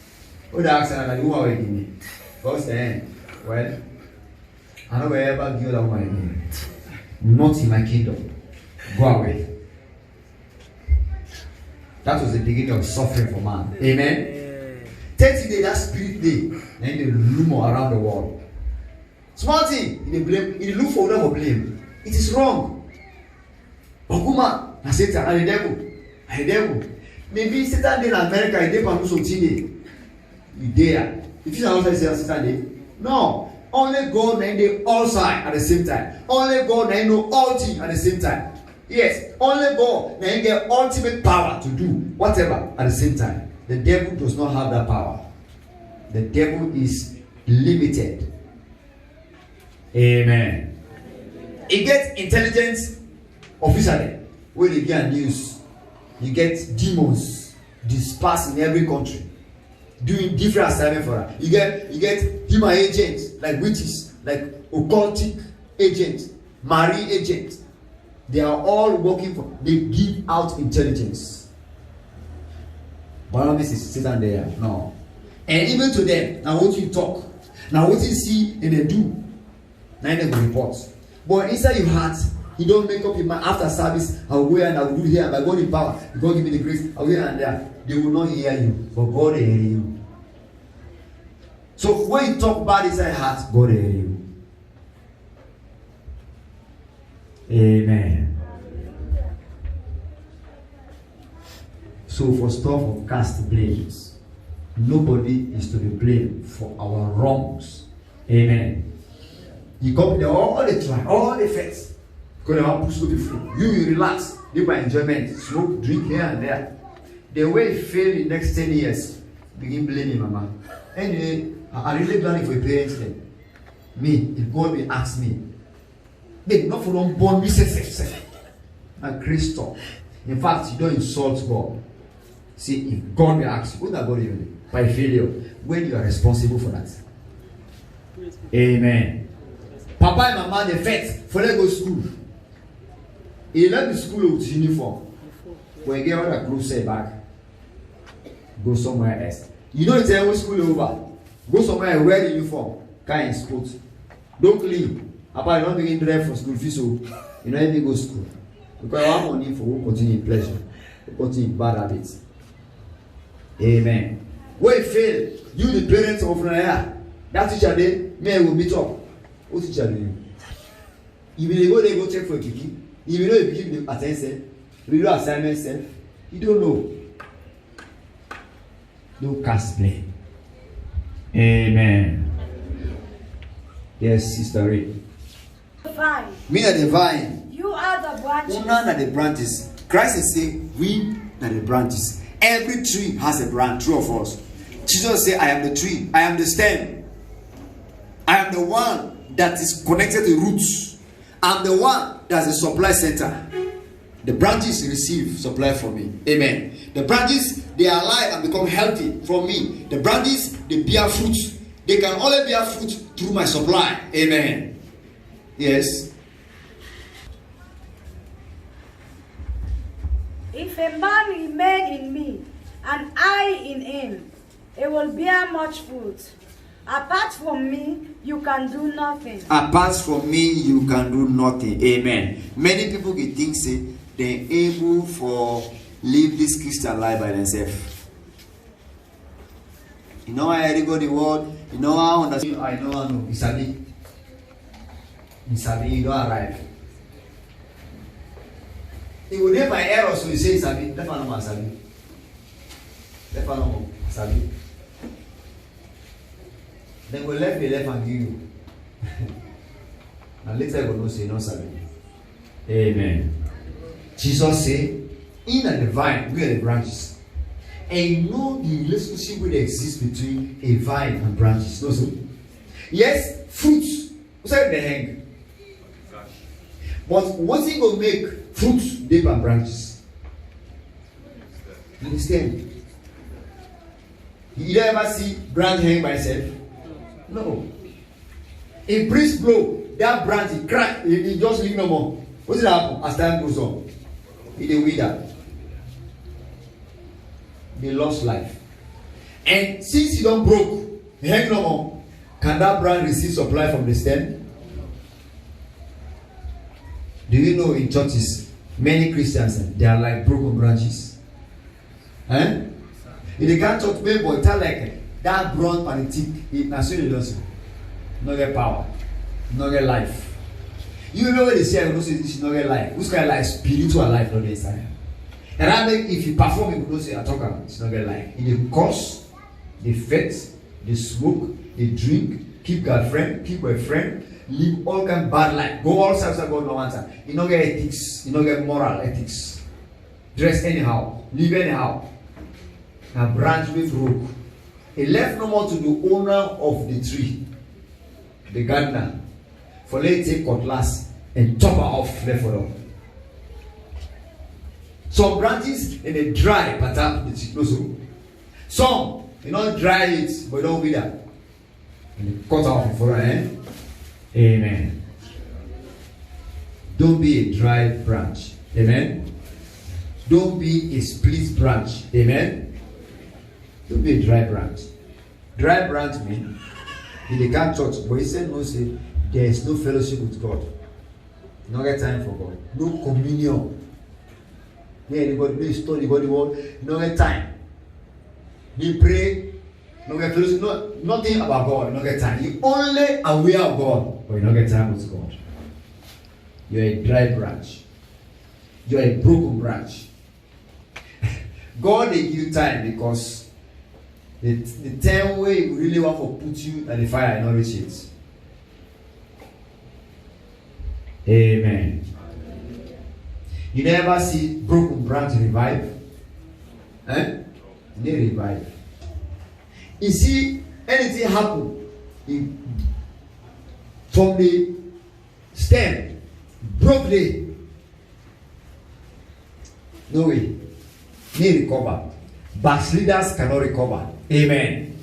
Speaker 2: Oh, the ask her like, who are we giving me? God said, well, I don't ever give that woman again. Not in my kingdom. Go away. That was the beginning of suffering for man. Amen. 30 days, that spirit day, then they rumor around the world. Small thing, they blame, they look for them for blame. It is wrong. Okuma, na Satan, and the devil. Maybe Satan in America, they can do something. You dare. If you are say Satan day, no. Only God and they all side at the same time. Only God and know all things at the same time. Yes, only God and get ultimate power to do whatever at the same time. The devil does not have that power. The devil is limited. Amen. He gets intelligence officially. When you get news, you get demons dispersed in every country, doing different assignments for her. You get human agents like witches, like occultic agents, marine agents. They are all working for. They give out intelligence. But this is Satan there. No. And even to them, now what you talk, now what you see and they do, now they will report. But inside your heart, you don't make up your mind after service. I will go and I will do here. By God in power, God give me the grace. I will here and there. They will not hear you, but God will hear you. So when you talk bad inside heart, God will hear you. Amen. So for stuff of cast blames, nobody is to be blamed for our wrongs. Amen. You come there, all the try, all the effects. Because they want to push people. You relax, live by enjoyment, smoke, drink here and there. The way you fail in the next 10 years, begin blaming mama. Anyway, I really planning for your parents then. Me, if God will ask me, they not for them born me say and Christo. In fact, you don't insult God. See, if God will ask you, what that God will do? By failure, when you are responsible for that. Amen. Papa and mama, they fed for them go to school. He left the school with uniform. When you get all that clothes set back, go somewhere else. You don't tell when school over. Go somewhere and wear the uniform. Kind of sports. Don't clean. Papa, you don't begin to drive for school fees, so you don't even go to school. Because you have money for who continue in pleasure, who continue in bad habits. Amen. When you fail, you the parents of Naya, that teacher there, may will meet up. What teacher do you? If you go there, go check for a kiki. If you know if you give the attention, if you do assignment self, you don't know. No cast blame. Amen. Yes, Sister Ray.
Speaker 3: Vine.
Speaker 2: We are the vine.
Speaker 3: You are the branches.
Speaker 2: Una are the branches. Christ is saying, we are the branches. Every tree has a branch, true of us. Jesus said, I am the tree, I am the stem. I am the one that is connected to roots. I'm the one that's a supply center. The branches receive supply from me. Amen. The branches, they are alive and become healthy from me. The branches, they bear fruit. They can only bear fruit through my supply. Amen. Yes.
Speaker 3: If a man remain in me, and I in him, it will bear much fruit. Apart from me, you can do nothing.
Speaker 2: Apart from me, you can do nothing. Amen. Many people can think say they're able for live this Christian life by themselves. You know how I go the world. You know how understand. I know how no. Isabi, you don't arrive. It will never error, so you say Isabi. Left hand no Isabi. Left hand no Isabi. Then we left the left and give you. And later we will not say no Isabi. Amen. Jesus said, in the vine, we are the branches. And you know the relationship that exists between a vine and branches. No, so? Yes, fruits. What's that they hang? But what's it going to make fruits, deep and branches? Understand? You ever see branch hang by itself? No. A breeze blow, that branch it crack, it just leave no more. What's it happen as time goes on? It wither. They lost life. And since you don't broke, hang no more. Can that branch receive supply from the stem? Do you know in churches, many Christians they are like broken branches? Eh? If they can't talk to boy, tell like that brown politic, it not so they don't not get power, not get life. You know what they say, I don't say this is not get life. Who's kind of like spiritual life, not this time. And I mean, if you perform, you don't say, I talk about it's not get life. In the course, they fet, they smoke, they drink, keep girlfriend, keep boyfriend, live all kind of bad life, go all sides of God no answer. You don't get ethics, you don't get moral ethics. Dress anyhow, live anyhow. A branch with rope. He left no more to the owner of the tree, the gardener, for let take cutlass and chop her off left for them. Some branches in a dry pattern, it's also. Some you not dry it, but don't wither. And they cut off for her. Amen. Don't be a dry branch. Amen. Don't be a split branch. Amen. Don't be a dry branch. Dry branch means in the can't church, but he said no, say there is no fellowship with God. No get time for God. No communion. Yeah, anybody no study God the word. No get time. You pray. No get fellowship. No, nothing about God. No get time. You only aware of God, but you don't get time with God. You're a dry branch. You're a broken branch. God gave you time because the time where you really want to put you at the fire and not reach it. Amen. You never see broken branch revive. Eh? They revive. You see anything happen from the stem, broke the no way. They recover. Backsliders cannot recover. Amen.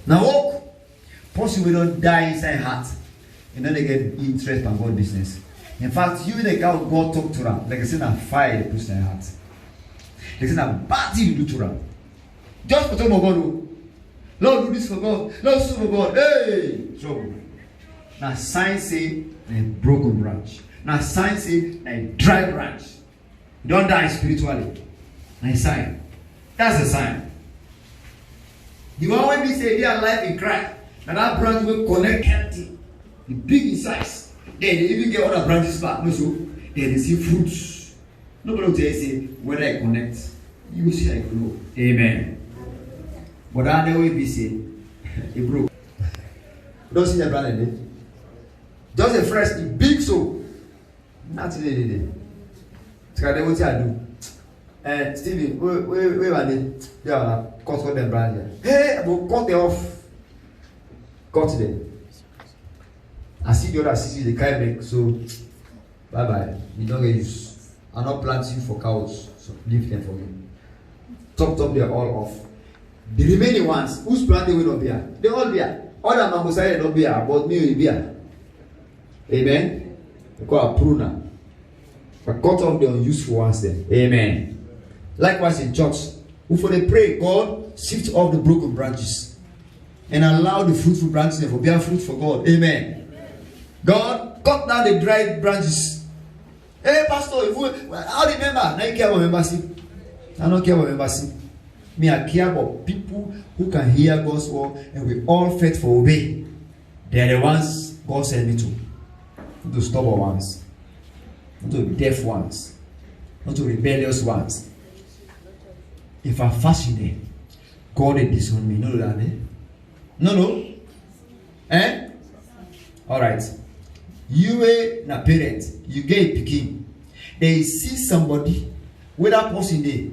Speaker 2: Now walk. Possibly don't die inside heart. And then they get interest on God business. In fact, you the guy God talk to them. Like I said, I'm fire the person in heart. Like I said, I'm bad thing to do to them. Just put on my God. Lord, do this for God. Lord, do this for God. Hey! Trouble. Now sign say a broken branch. Now sign say a dry branch. You don't die spiritually. Now a sign. That's a sign. The one when we say they are alive in Christ, and that branch will connect healthy. The big in size. Then they even get other branches back. No, so they receive fruits. Nobody will tell you say whether I connect. You will see I grow. Amen. But that the way we say it broke. Don't see the brand in it. Just a fresh, big so. Nothing they did. What I do? Stephen, where are they? They are cut them branch. Hey, I will cut them off. Cut them. I see the other cities they can't make, so bye bye. You don't get use. I'm not planting for cows, so leave them for me. Top, they're all off. The remaining ones, who's planting will not be here? They all be here. Other Mangosai not be here, but me will be here. Amen. We call a pruner. I cut off the unuseful ones then. Amen. Likewise in church, if they pray, God sift off the broken branches and allow the fruitful branches to bear fruit for God. Amen. God cut down the dried branches. Hey, Pastor, how do you remember? Now you care about membership. I don't care about membership. Me, I care about people who can hear God's word and we all faithful obey. They are the ones God sent me to. Not to stubborn ones. Not to deaf ones. Not to rebellious ones. If I fashion them, God will disown me. No, that, eh? No. Eh? Alright. You are a parent. You get a picking. They see somebody with that person there.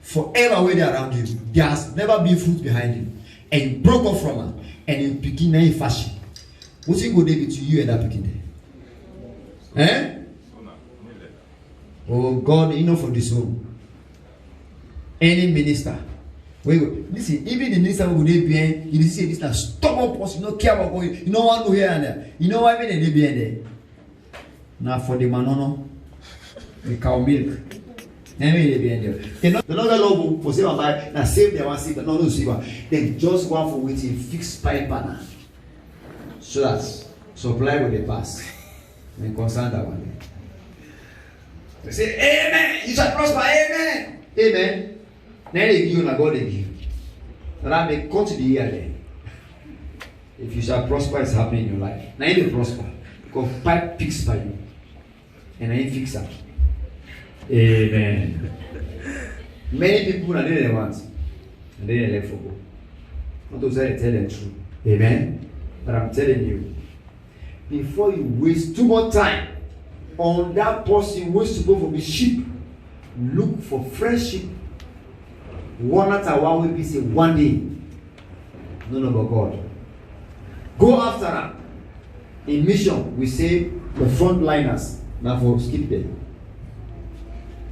Speaker 2: Forever when they're around you. There has never been fruit behind you. And you broke off from her. And you picking in fashion. What's it go there between you and that picking there? Eh? Oh God, enough for this home. Any minister. Listen, even the minister who they be you see this now stubborn person, you don't care about going, you don't want to hear there. You know why they be there? Now for the manono, the cow milk. They be there. They not the love for save by now save their one save, but no save. Then just one for waiting fixed pipe banner. So that supply will they pass. And concern that one. They say, Amen. You shall prosper. Amen. Amen. Now they give you and God they give. And that may cut the year there. If you shall prosper, it's happening in your life. Now you prosper. Because pipe fix by you. And I ain't fix that. Amen. Many people are doing they want. And then they left for go. Not to say tell them true. Amen. But I'm telling you, before you waste too much time on that person who is supposed to be sheep, look for fresh sheep. One at a one will be say one day. No, but God. Go after her. In mission, we say the frontliners. Now for skip them.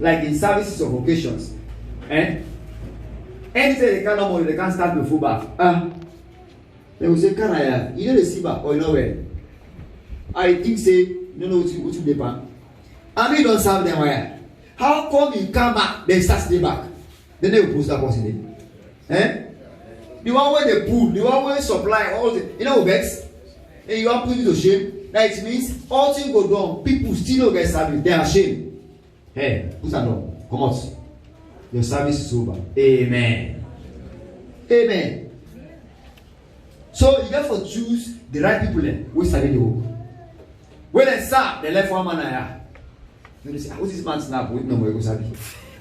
Speaker 2: Like in services of occasions. Anytime they can't money, they can't start before back. They will say, can I have? You know the silver or you know where? I think say, you know what you depend. I mean don't serve them where. How come you come back, then start stay back? Then they will post that person there. The one where they pull, the one where they supply all the, you know, vex. And you are putting to shame. That it means all things go down, people still don't get service, they are ashamed. Hey, who's that done? Come on. Your service is over. Amen. Amen. So you have to choose the right people then. Who serve the work. When they serve, they left one man here. Then they say, what's this man snap? Wait, no more, go serve.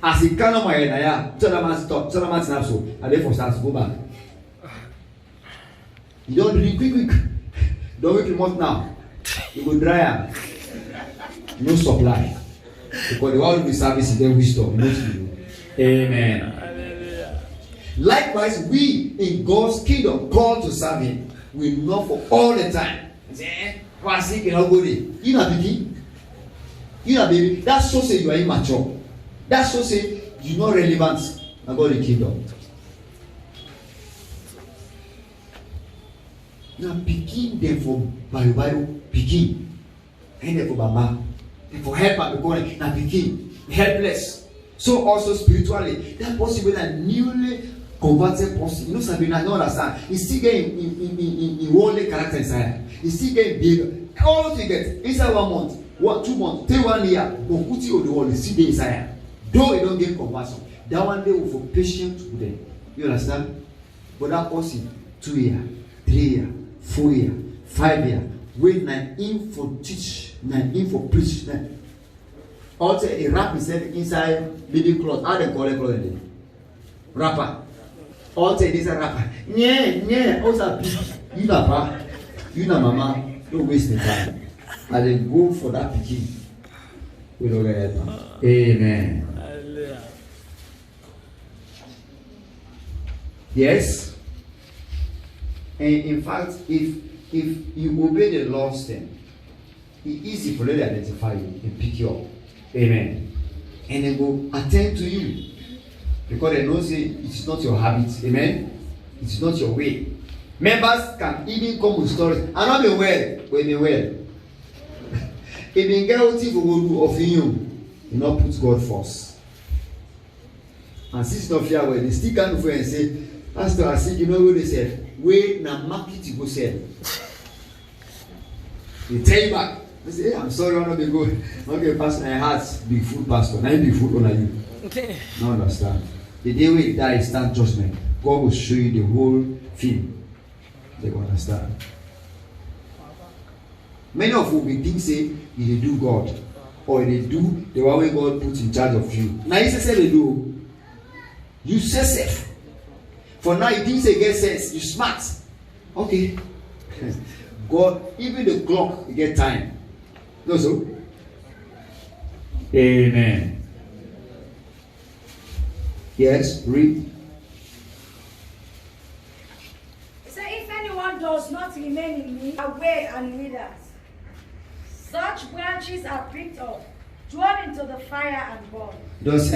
Speaker 2: As he can't know my head here, tell the man stop, tell the man snap so, and therefore starts to go back. You don't drink quick. Don't wait a month now. You go dry up. No supply. Because the one will be service is then wisdom. No to Amen. Likewise, we in God's kingdom called to serve Him. We know for all the time. What's he cannot go there? You know, baby. You know, baby. That so say you are immature. That so say you're not relevant about the kingdom. Now, begin them for Bible. Begin. And then for Baba. And for help because now begin. Helpless. So also spiritually, that person with a newly converted person, you know, Sabina, I don't understand. He's still getting in worldly character inside. He's still getting bigger. All what you get inside 1 month, 2 months, 3 1 year, but put you on the wall, you see the inside. Though you don't get conversion, that one day will for patience with them. You understand? But that person, 2 years, 3 years, 4 years, 5 years, when 9 in for teach, 9 in for preach, 9. Also, a wrap himself inside baby cloth. How they call it cloth? Wrapper. Also, this a wrapper. Yeah. Also, you know, papa, you know, mama. Don't waste the time. And then go for that picking. We don't get it. Amen.
Speaker 1: Hallelujah.
Speaker 2: Yes. And in fact, if you obey the laws, then it's easy for them to identify you and pick you up. Amen. And they will attend to you. Because they know say it's not your habit. Amen. It's not your way. Members can even come with stories. I'm not be well. When they well. If you get what you will do of you not put God first. And since not fear well, they still can't and say, Pastor, I see you know what they said. Wait, now market you go sell. They tell you back. I say, hey, I'm sorry, I'm not be good. Okay, Pastor, I had big food, Pastor. Now big food on you. No understand. The day we die, start judgment. God will show you the whole film. They will understand. Many of you will think say they do God, or they do the one way God put in charge of you. Now you say they do. You say safe. For now you think say get sense. You smart. Okay. God, even the clock, you get time. No so. Amen. Yes, read.
Speaker 3: So if anyone does not remain in me, away and withers. Such branches are picked up, thrown into the fire and burned.
Speaker 2: Those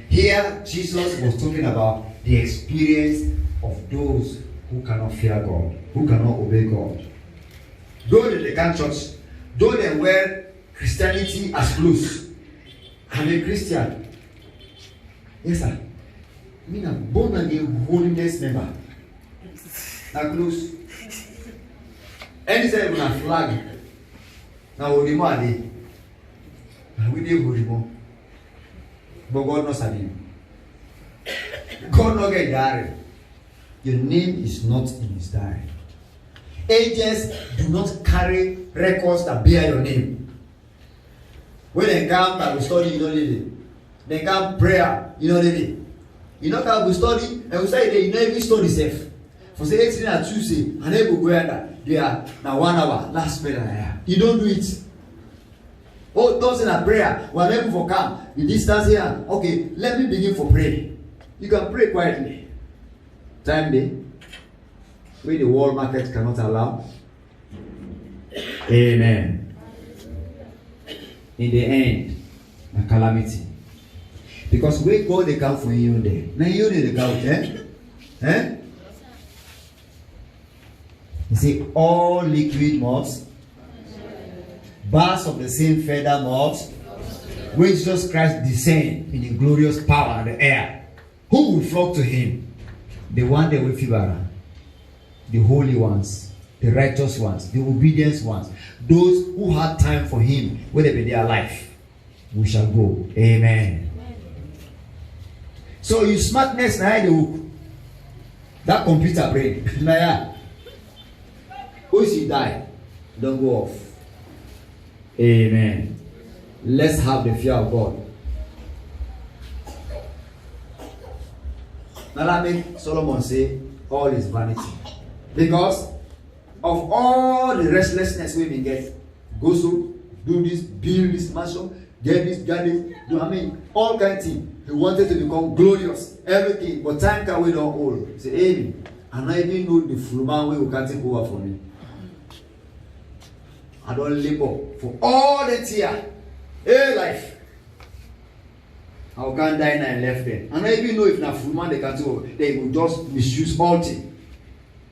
Speaker 2: here Jesus was talking about the experience of those who cannot fear God, who cannot obey God. Though they can't church, though they wear Christianity as clothes. I'm a Christian. Yes, sir. I mean, I'm born again holiness member. Now close. Anytime when I flag, now we are there. Now we dey horrible. But God knows about you. God not get diary. Your name is not in His diary. Agents do not carry records that bear your name. When they come Bible study, you don't need it. They come prayer, you don't need it. You know how we study, and we say they never study safe. For say 18 and Tuesday, and they will go under. They are now 1 hour, last prayer. You don't do it. Oh, those in a prayer, we are able for come. You distance here. Okay, let me begin for prayer. You can pray quietly. Time day, where the world market cannot allow. Amen. In the end, a calamity. Because when God they come for you there, now you need the count, eh? You see, all liquid moths, birds of the same feather moths, when Jesus Christ descend in the glorious power of the air, who will flock to Him? The one that will fever, the holy ones, the righteous ones, the obedient ones, those who had time for Him, whether be their life, we shall go. Amen. So you smartness now the hook. That computer brain. Now once you die, don't go off. Amen. Let's have the fear of God. Now that makes Solomon say all is vanity. Because of all the restlessness we been get. Go so, do this, build this mansion, get this, do all kind of things. He wanted to become glorious, everything, but time can we don't hold. Say, hey, and I even know the full man we can take over for me. I don't labor for all the year, life. I can't die and I left them. And I even know if na full man they can take over, they will just misuse all things.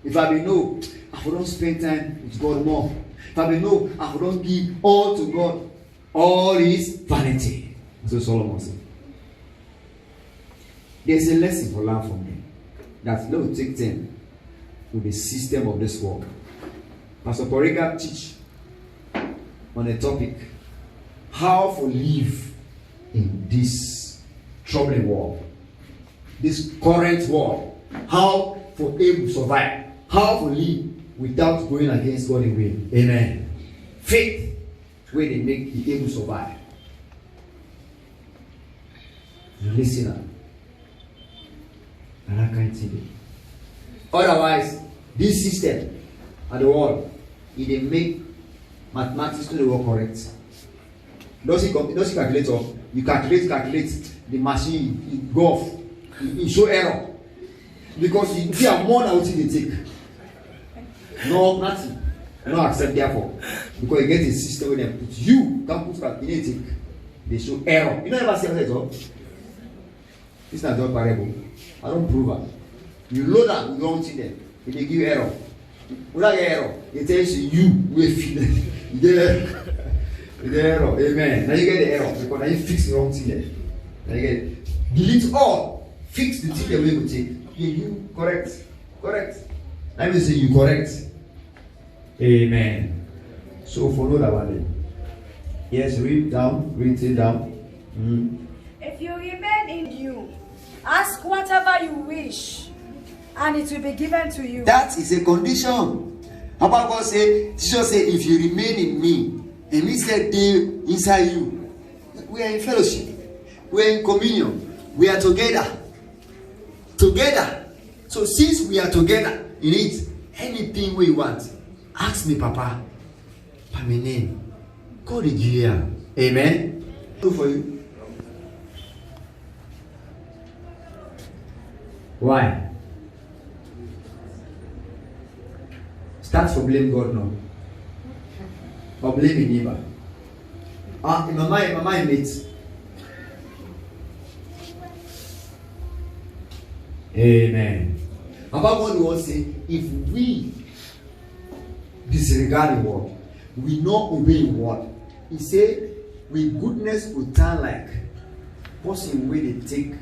Speaker 2: If I be know, I will don't spend time with God more. If I be know, I will don't give all to God. All is vanity. So Solomon said. There's a lesson for learn from me. That let me take time with the system of this world. Pastor Porega teach on a topic how to live in this troubling world, this current world, how to able to survive, how to live without going against God's will. Amen. Faith where they make you able to survive. Listen up. And I can't see it. Otherwise, this system at the world, it they make mathematics to the work correct. Doesn't calculator. You calculate the machine, it go off. It show error. Because you see more than what you take. No, nothing. No accept therefore. Because you get a system where they put you can put calculating. They show error. You never see that, oh? It's not just parable. I don't prove it. You load that with wrong thing there. It they give you error. Without error, it tells you will feel it. The error. Amen. Now you get the error because now you fix the wrong thing there. Now you get it. Delete all. Fix the thing the way you take. You correct. Let me say you correct. Amen. So follow that one then. Yes, read it down.
Speaker 3: If you remain in you, ask whatever you wish, and it will be given to you.
Speaker 5: That is a condition. How about God say, Jesus said, if you remain in me, and me said they inside you, we are in fellowship, we are in communion, we are together. So since we are together in it, anything we want, ask me, Papa, by my name. God will give you. Amen. Do for you.
Speaker 2: Why? Start for blame God now. Or blame your neighbor. In my mind, mate. Amen. About what we want to say, if we disregard the word, we not obey the word. He said, with goodness we turn like person where they take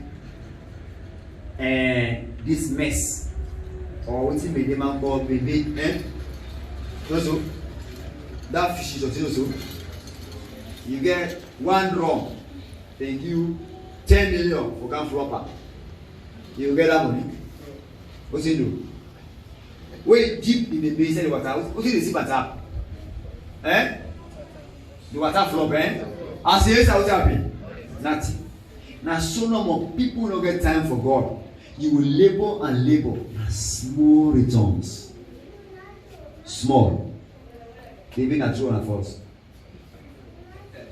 Speaker 2: this mess or what it may demand called baby, also that fish is also you get one drum, thank you 10 million for can flopper. You get that money. What's it do? Wait deep in the basin of water. What did you see water? The water flop, As it is, I was happy. Nothing. Now, so no more people don't get time for God. You will labor and labor. Small returns. Small. Even at true and false.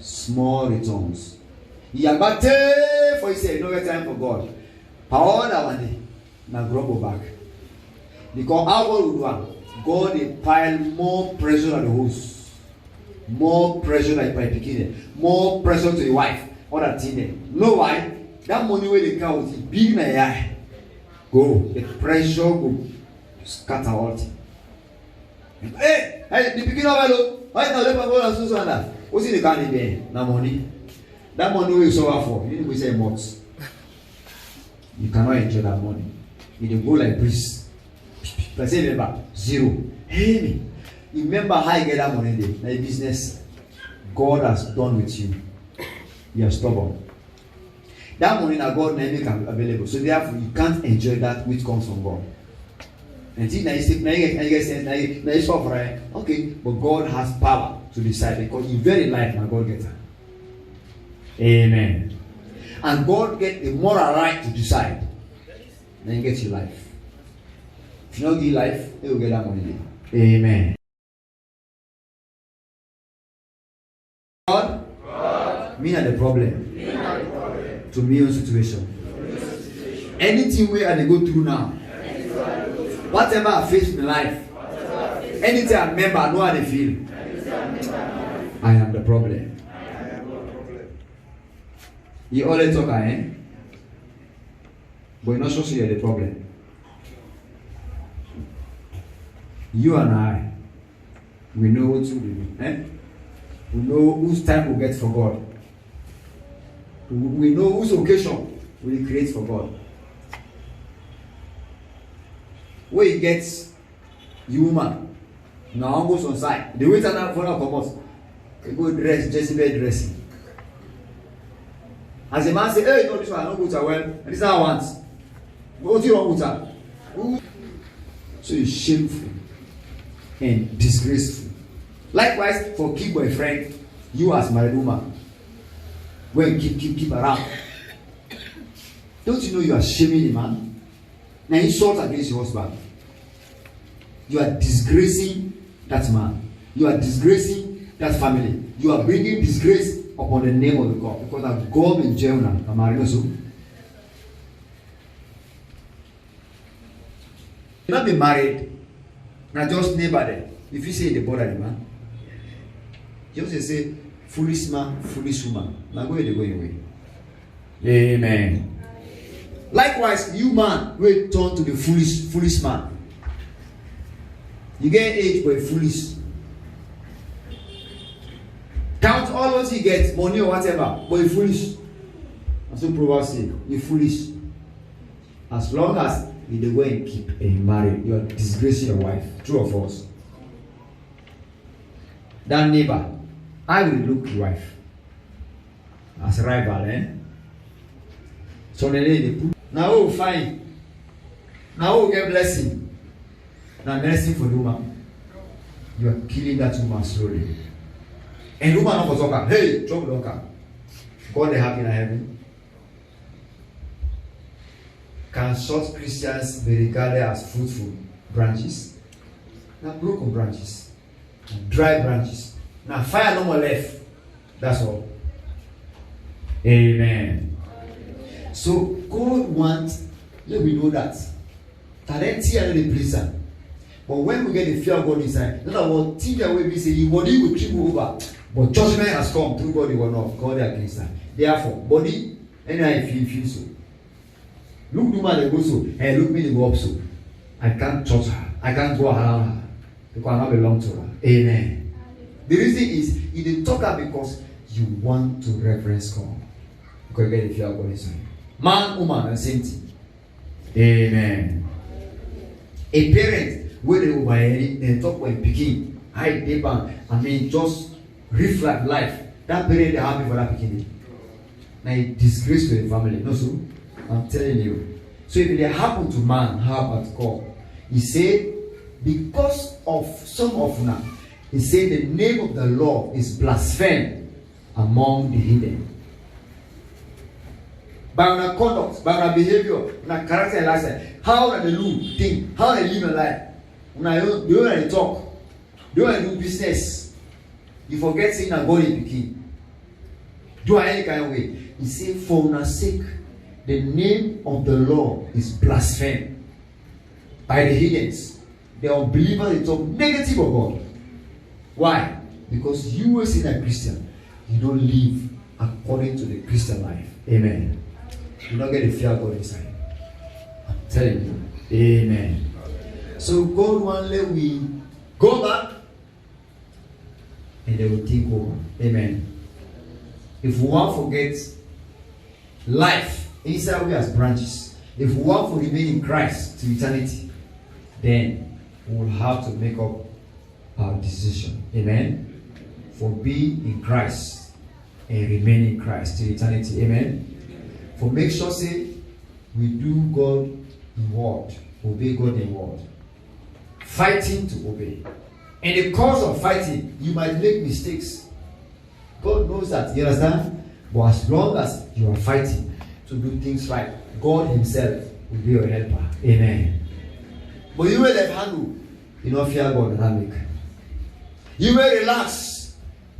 Speaker 2: Small returns. You are better for you say, you don't get time for God. How that one day? Now grumble back. Because how God will do it? God will pile more pressure on the host. More pressure like by picking more pressure to the wife. All that thing there. Know why? That money where they come with big na eye. Go. The pressure go scatter all thing. Hey, the beginning of hello. Why now let me go and so that? What's in the can there? Na money. That money will suffer for. You need to say months. You cannot enjoy that money. You will go like breeze. Let's say remember zero. Hey me. Remember how you get that money there. Now business. God has done with you. You are stubborn. That money that God never make available. So therefore you can't enjoy that which comes from God. And see now you get sense, now you suffer, right? Okay, but God has power to decide because in very life now God gets it. Amen. And God get the moral right to decide. Then you get your life. If you don't give life, you will get that money there. Amen. God me not the problem. To me own situation. Anything where I go through now, whatever I face in life, anything I remember, I know how they feel. I am the problem. You always talk, but you're not sure you're the problem. You and I, we know what to do. We know whose time we get for God. We know whose occasion we create for God. Where he gets human, now goes on side. The waiter now for now comes. He go dress, Jezebel dressing. As a man say, hey, no, this one I don't go to well, and this is how I want. What do you want with her? So it's shameful and disgraceful. Likewise, for keep boyfriend, you as married woman, when keep around. Don't you know you are shaming the man? Now insult against your husband. You are disgracing that man. You are disgracing that family. You are bringing disgrace
Speaker 5: upon the name of the God. Because I've gone in German. I'm married also. You not be married. Now just neighbor there. If you say the bother the man, just say foolish man, foolish woman. Now go away. Amen. Likewise, you man will turn to the foolish man. You get age but foolish. Count all what you get, money or whatever, but you're foolish. That's what Proverbs say. You're foolish. As long as you the way and keep a married, you are disgracing your wife. True or false? That neighbor, I will look your wife as a rival, So they put now oh fine. Now oh get blessing. Now blessing for the woman. You are killing that woman slowly. And the woman not for talk. Hey, drop the talk. God they happy in heaven. Can short Christians be regarded as fruitful branches? Now broken branches. Dry branches. Now fire no more left. That's all. Amen. So God wants, let me know that. Talent here the prison. But when we get the fear of God inside, not about TV away we say the body will trip over. But judgment has come through God will not. God against that. Therefore, body, and I feel so. Look the man they go so, and look me they go up so. I can't touch her. I can't go around her. Because I not belong to her. Amen. The reason is you didn't talk her because you want to reverence God. Because you get the fear of God inside. Man, woman, and same thing. Amen. A parent, where they over they talk when picking, high paper, just reflect life. That parent they happy for that picking. Now it disgrace to the family. No, so I'm telling you. So if it happen to man, how about God? He said, because of some of now, he said the name of the Lord is blasphemed among the heathen. By our conduct, by our behavior, our character and lifestyle, how they do think, how they live a life. When they talk, they do business. You forget saying that God is the king. Do any kind of way. He said, for our sake, the name of the Lord is blasphemed by the heathens. The unbelievers, they talk negative of God. Why? Because you as a Christian, you don't live according to the Christian life. Amen. You don't get the fear of God inside. I'm telling you. Amen. So God won't let we go back and they will take over. Amen. If we want to forget life inside we as branches, if we want to remain in Christ to eternity, then we will have to make up our decision. Amen. For being in Christ and remain in Christ to eternity. Amen. For make sure say we do God in word, obey God in word. Fighting to obey. In the course of fighting, you might make mistakes. God knows that. You understand? But as long as you are fighting to do things right, God Himself will be your helper. Amen. But you will let handle. You don't fear God that make. You will relax.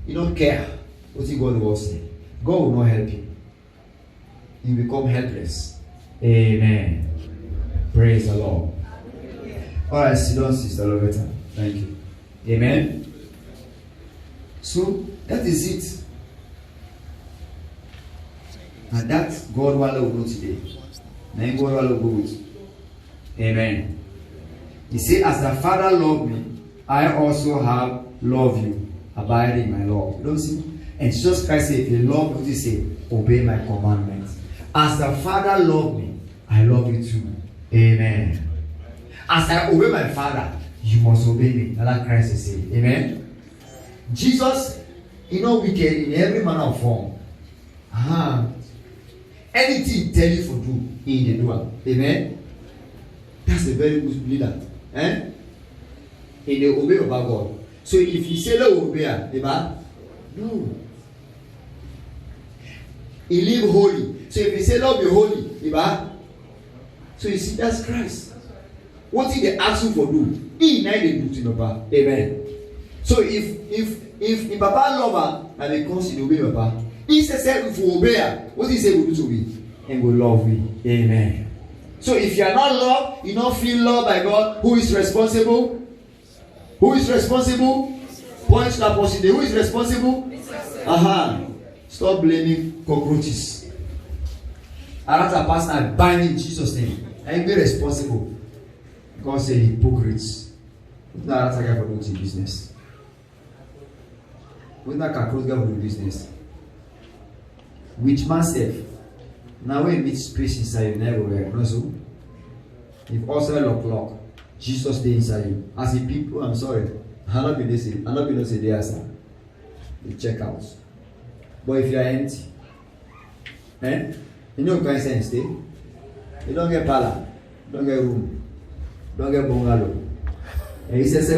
Speaker 5: You don't care what God will say. God will not help you. You become helpless. Amen. Praise the Lord. Alright, sit down, Sister Loretta. Thank you. Amen. So that is it. And that God will go today. Then God will go with. Amen. He said, as the Father loved me, I also have loved you. Abide in my love. You don't see? And Jesus Christ said, if you love, what He say? Obey my commandments. As the Father loved me, I love you too. Amen. As I obey my Father, you must obey me. That's what Christ is saying. Amen. Jesus, wicked in every manner of form. Anything tell you for do, He the doer. Amen. That's a very good leader. In the obey about God. So if you say no obey, no. He live holy. So if you say Lord be holy, so you see that's Christ. What did they ask you for do? He now they do to Papa. Amen. So if Papa love her and they consider obey Papa, He said if we obey her, what he say we do to we? And we love we. Amen. So if you are not loved, you don't feel loved by God, who is responsible? Who is responsible? Point to that person. Who is responsible? Stop blaming cockroaches. Another person I bind in Jesus' name. And be responsible. God say hypocrites. Not another guy for doing business. When that cockroach guy for doing business. Which man safe? Now when meet space inside you, never wear. No so. If also lock. Jesus stay inside you. As the people, I'm sorry. I'm not going to say the answer. You check out. But if you are empty, you know what kind of stay? You don't get pala, don't get room, don't get bungalow. And he says,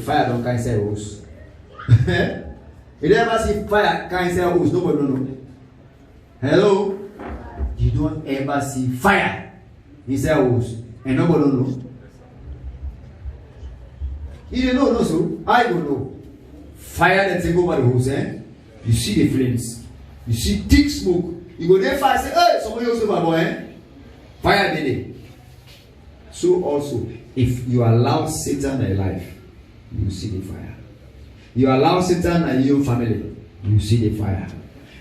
Speaker 5: fire don't kind of house. You never see fire kind of house, nobody know. Hello? You don't ever see fire inside house, and nobody know. You don't know, so I don't know. Fire that take over the house, You see the flames, you see thick smoke. You go there fast, say, hey, somebody else over boy, Fire baby. So also, if you allow Satan in your life, you see the fire. You allow Satan in your family, you see the fire.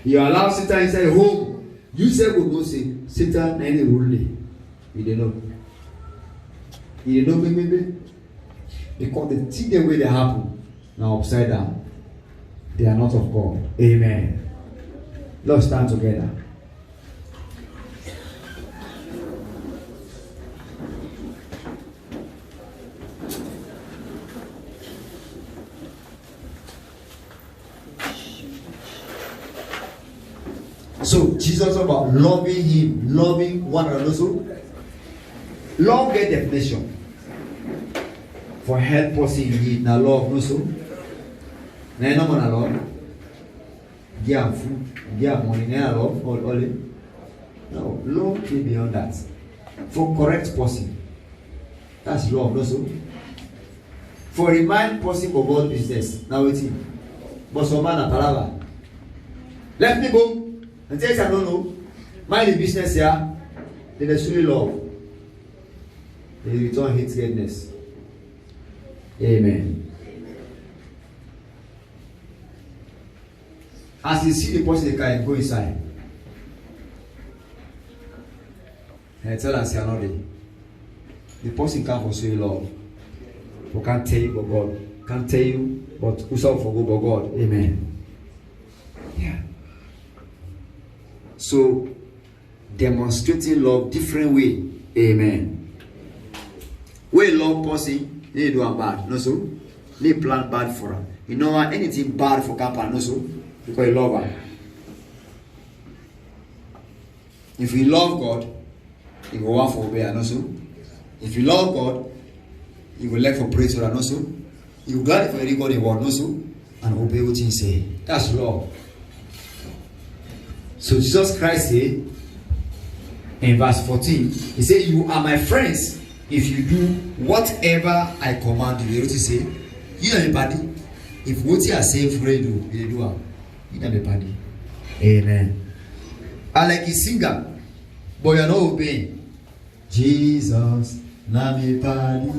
Speaker 5: You allow Satan inside home, you say go say Satan any ruling. You don't know. You don't know, baby. Because the thing the way they happen now upside down, they are not of God. Amen. Let's stand together. So Jesus about loving him, loving one another. So love get definition. For help person in need, now love no so. Now no more love. Give food, give money, now love all it. No, love is beyond that. For correct person, that's love no so. For remind person of God business, now waiting. But some man a palava. Let me go. And say I don't know. Mind the business here. Then they truly love. They return hatredness. Amen. As you see the person, they can go inside. And tell us you're not there. The person can't pursue you love. Who can't tell you but God. Can't tell you, but who's out for good but God. Amen. Yeah. So demonstrating love different way. Amen. When love person, they do a bad, no so. They plan bad for her. You know anything bad for Kappa, no so. Because you love her. If you love God, you go out for obey her, no so. If you love God, you will like for praise her, no so. You will glad for any God in word, no so. And obey what he say. That's love. So Jesus Christ said in verse 14, he said, you are my friends if you do whatever I command you. You know what he say? You know anybody? If what you are saying for you do, you do it. You know anybody? Amen. I like his singer, but you're not obeying. Jesus, na me party.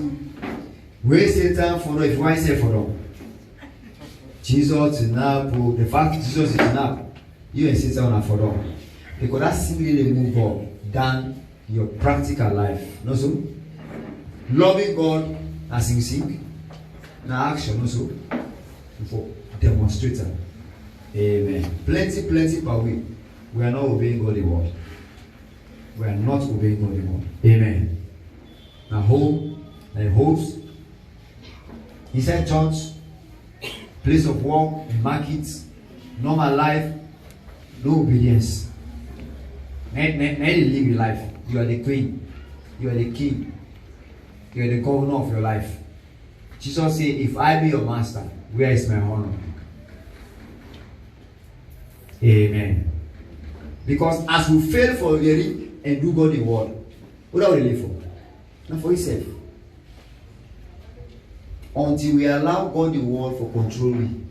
Speaker 5: Where Satan for if you want to say for them? Jesus is now, the fact Jesus is now. You and Satan are for them. Because that's simply the move God than your practical life. No so? Loving God as in sing. Now action no so. For demonstrator. Amen. Plenty per week. We are not obeying God's word. We are not obeying God's word. Amen. Now home, like homes, inside church, place of work, markets, normal life. No obedience. Now you live your life. You are the queen. You are the king. You are the governor of your life. Jesus said, if I be your master, where is my honor? Amen. Because as we fail for hearing and do God's word, what are we live for? Not for yourself. Until we allow God's word for controlling.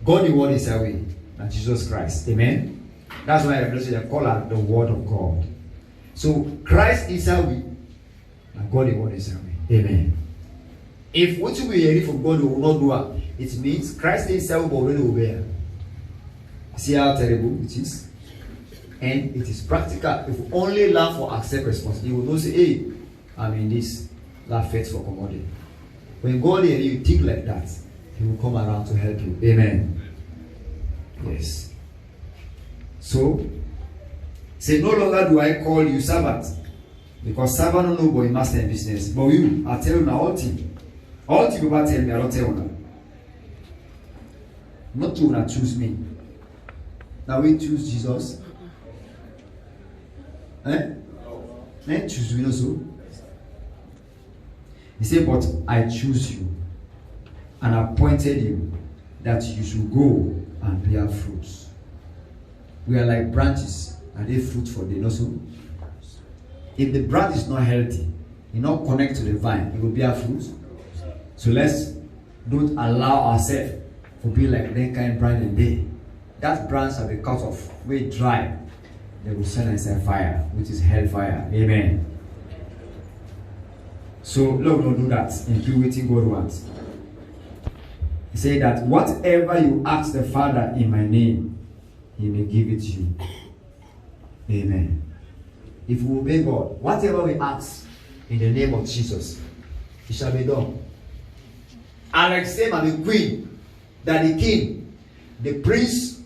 Speaker 5: God's word is our way. And Jesus Christ. Amen.
Speaker 2: That's why they call it the word of God. So Christ is our way, and God is what is our way. Amen. If what we hear from God will not do it means Christ is our way, but we obey. See how terrible it is? And it is practical. If we only learn for accept responsibility, you will not say, hey, I'm in this, that faith for commodity. When God hears you think like that, He will come around to help you. Amen. Yes. So, say, no longer do I call you servant, because servant don't know about master in business. But you, I tell you now all thing. All thing people tell me, I don't tell you. Not to not choose me. Now we choose Jesus. Choose me also. He said, but I choose you and appointed you that you should go and bear fruits. We are like branches, and they fruitful, they know so. If the branch is not healthy, you not connect to the vine, it will bear fruit. So let's don't allow ourselves to be like that kind of branch in day. That branch will be cut off, way dry. They will send us a fire, which is hellfire. Amen. So Lord, don't do that. Impurity God wants. He said that whatever you ask the Father in my name, He may give it to you. Amen. If we obey God, whatever we ask in the name of Jesus, it shall be done. Alex said, I'm the queen, that the king, the prince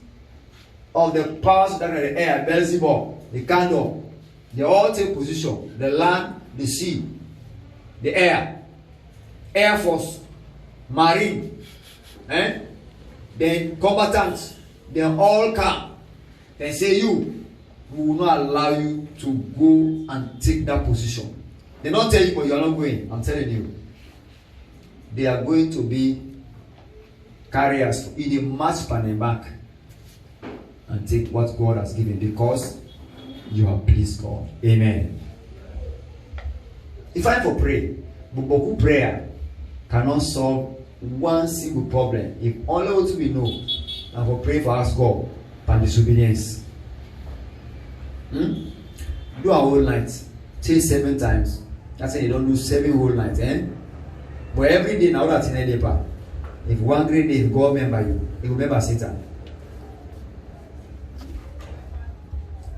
Speaker 2: of the powers that are in the air, Beelzebub, the candle, they all take position. The land, the sea, the air force, marine, then combatants, they all come and say, you, we will not allow you to go and take that position. They don't tell you, but you are not going. I'm telling you. They are going to be carriers in the march and back and take what God has given, because you have pleased God. Amen. If I for pray, but prayer cannot solve one single problem. If only what we know, and for pray for us God and disobedience. Do a whole night, say 7 times. That's why you don't do 7 whole nights, But every day now that's in a day, if one great day God remember you, He will remember Satan.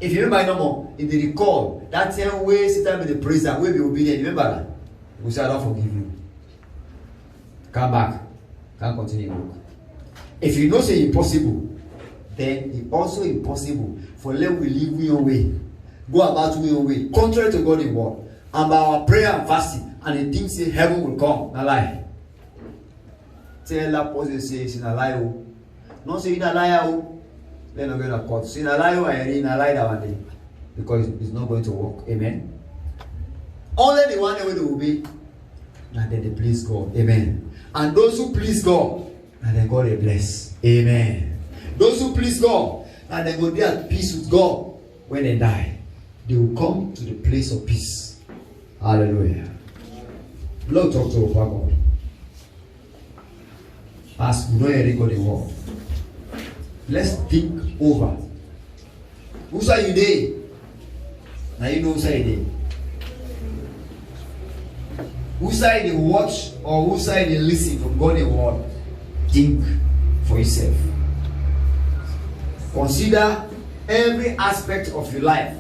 Speaker 2: If you remember no more, if they recall that same way Satan be the praiser, will be obedient, remember that? We say, I don't forgive you. Come back. Can't continue work. If you know say impossible, then it's also impossible for let we live your way. Go about your way. Contrary to God's word. And by our prayer and fasting, and the thing say heaven will come. Na lie. Tell that person say it's a lie. Not say it's a lie. They're not going to court. Say a lie and in a lie that one day. Because it's not going to work. Amen. Only the one way they will be. And then they please God. Amen. And those who please God, and then God will bless. Amen. Those who please God, and they will be at peace with God when they die. They will come to the place of peace. Hallelujah. Lord, talk to our God. As we know already got the word. Let's think over. Who's are you there? Now you know who's are you there. Who's are you watch or who's are you listen from God's word? Think for yourself. Consider every aspect of your life.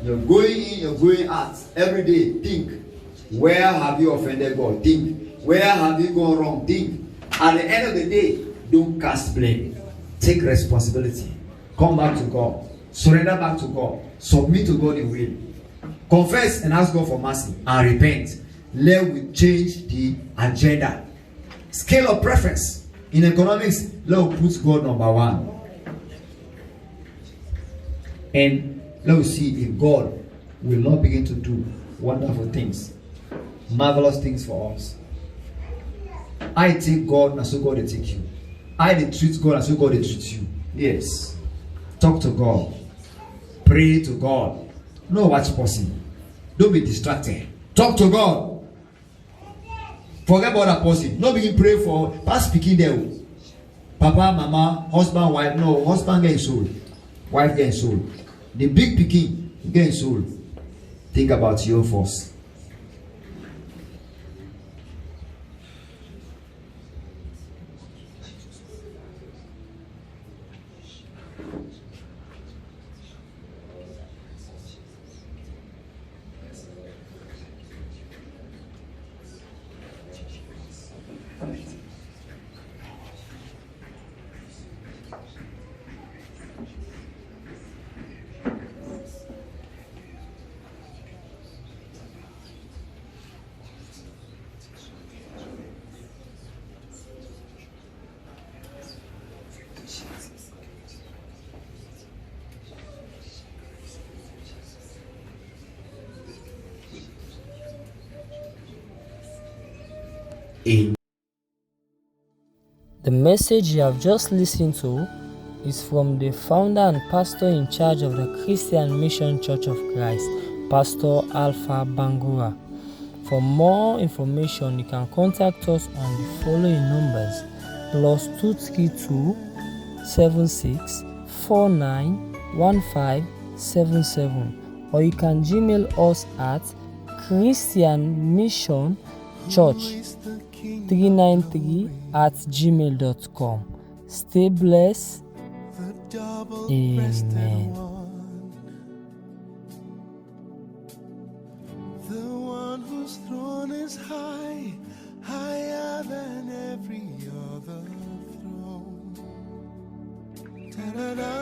Speaker 2: You're going in, you're going out. Every day, think. Where have you offended God? Think. Where have you gone wrong? Think. At the end of the day, don't cast blame. Take responsibility. Come back to God. Surrender back to God. Submit to God in will. Confess and ask God for mercy. And repent. Let we change the agenda. Scale of preference. In economics, let we put God number 1. And let us see if God will not begin to do wonderful things, marvelous things for us. I take God and so God will take you. I treat God and so God will treat you. Yes. Talk to God. Pray to God. Know what's possible. Don't be distracted. Talk to God. Forget about that person. Don't begin pray for past speaking there. Papa, mama, husband, wife. No, husband get soul.
Speaker 5: Wife getting sold. The big pikin getting sold. Think about your first.
Speaker 2: In
Speaker 1: The message you have just listened to is from the founder and pastor in charge of the Christian Mission Church of Christ, Pastor Alpha Bangura. For more information, you can contact us on the following numbers: +232 76 49 15 77, or you can Gmail us at christianmissionchurch393@gmail.com. Stay blessed. Amen.
Speaker 6: The one whose throne is high, higher than every other throne. Da-da-da.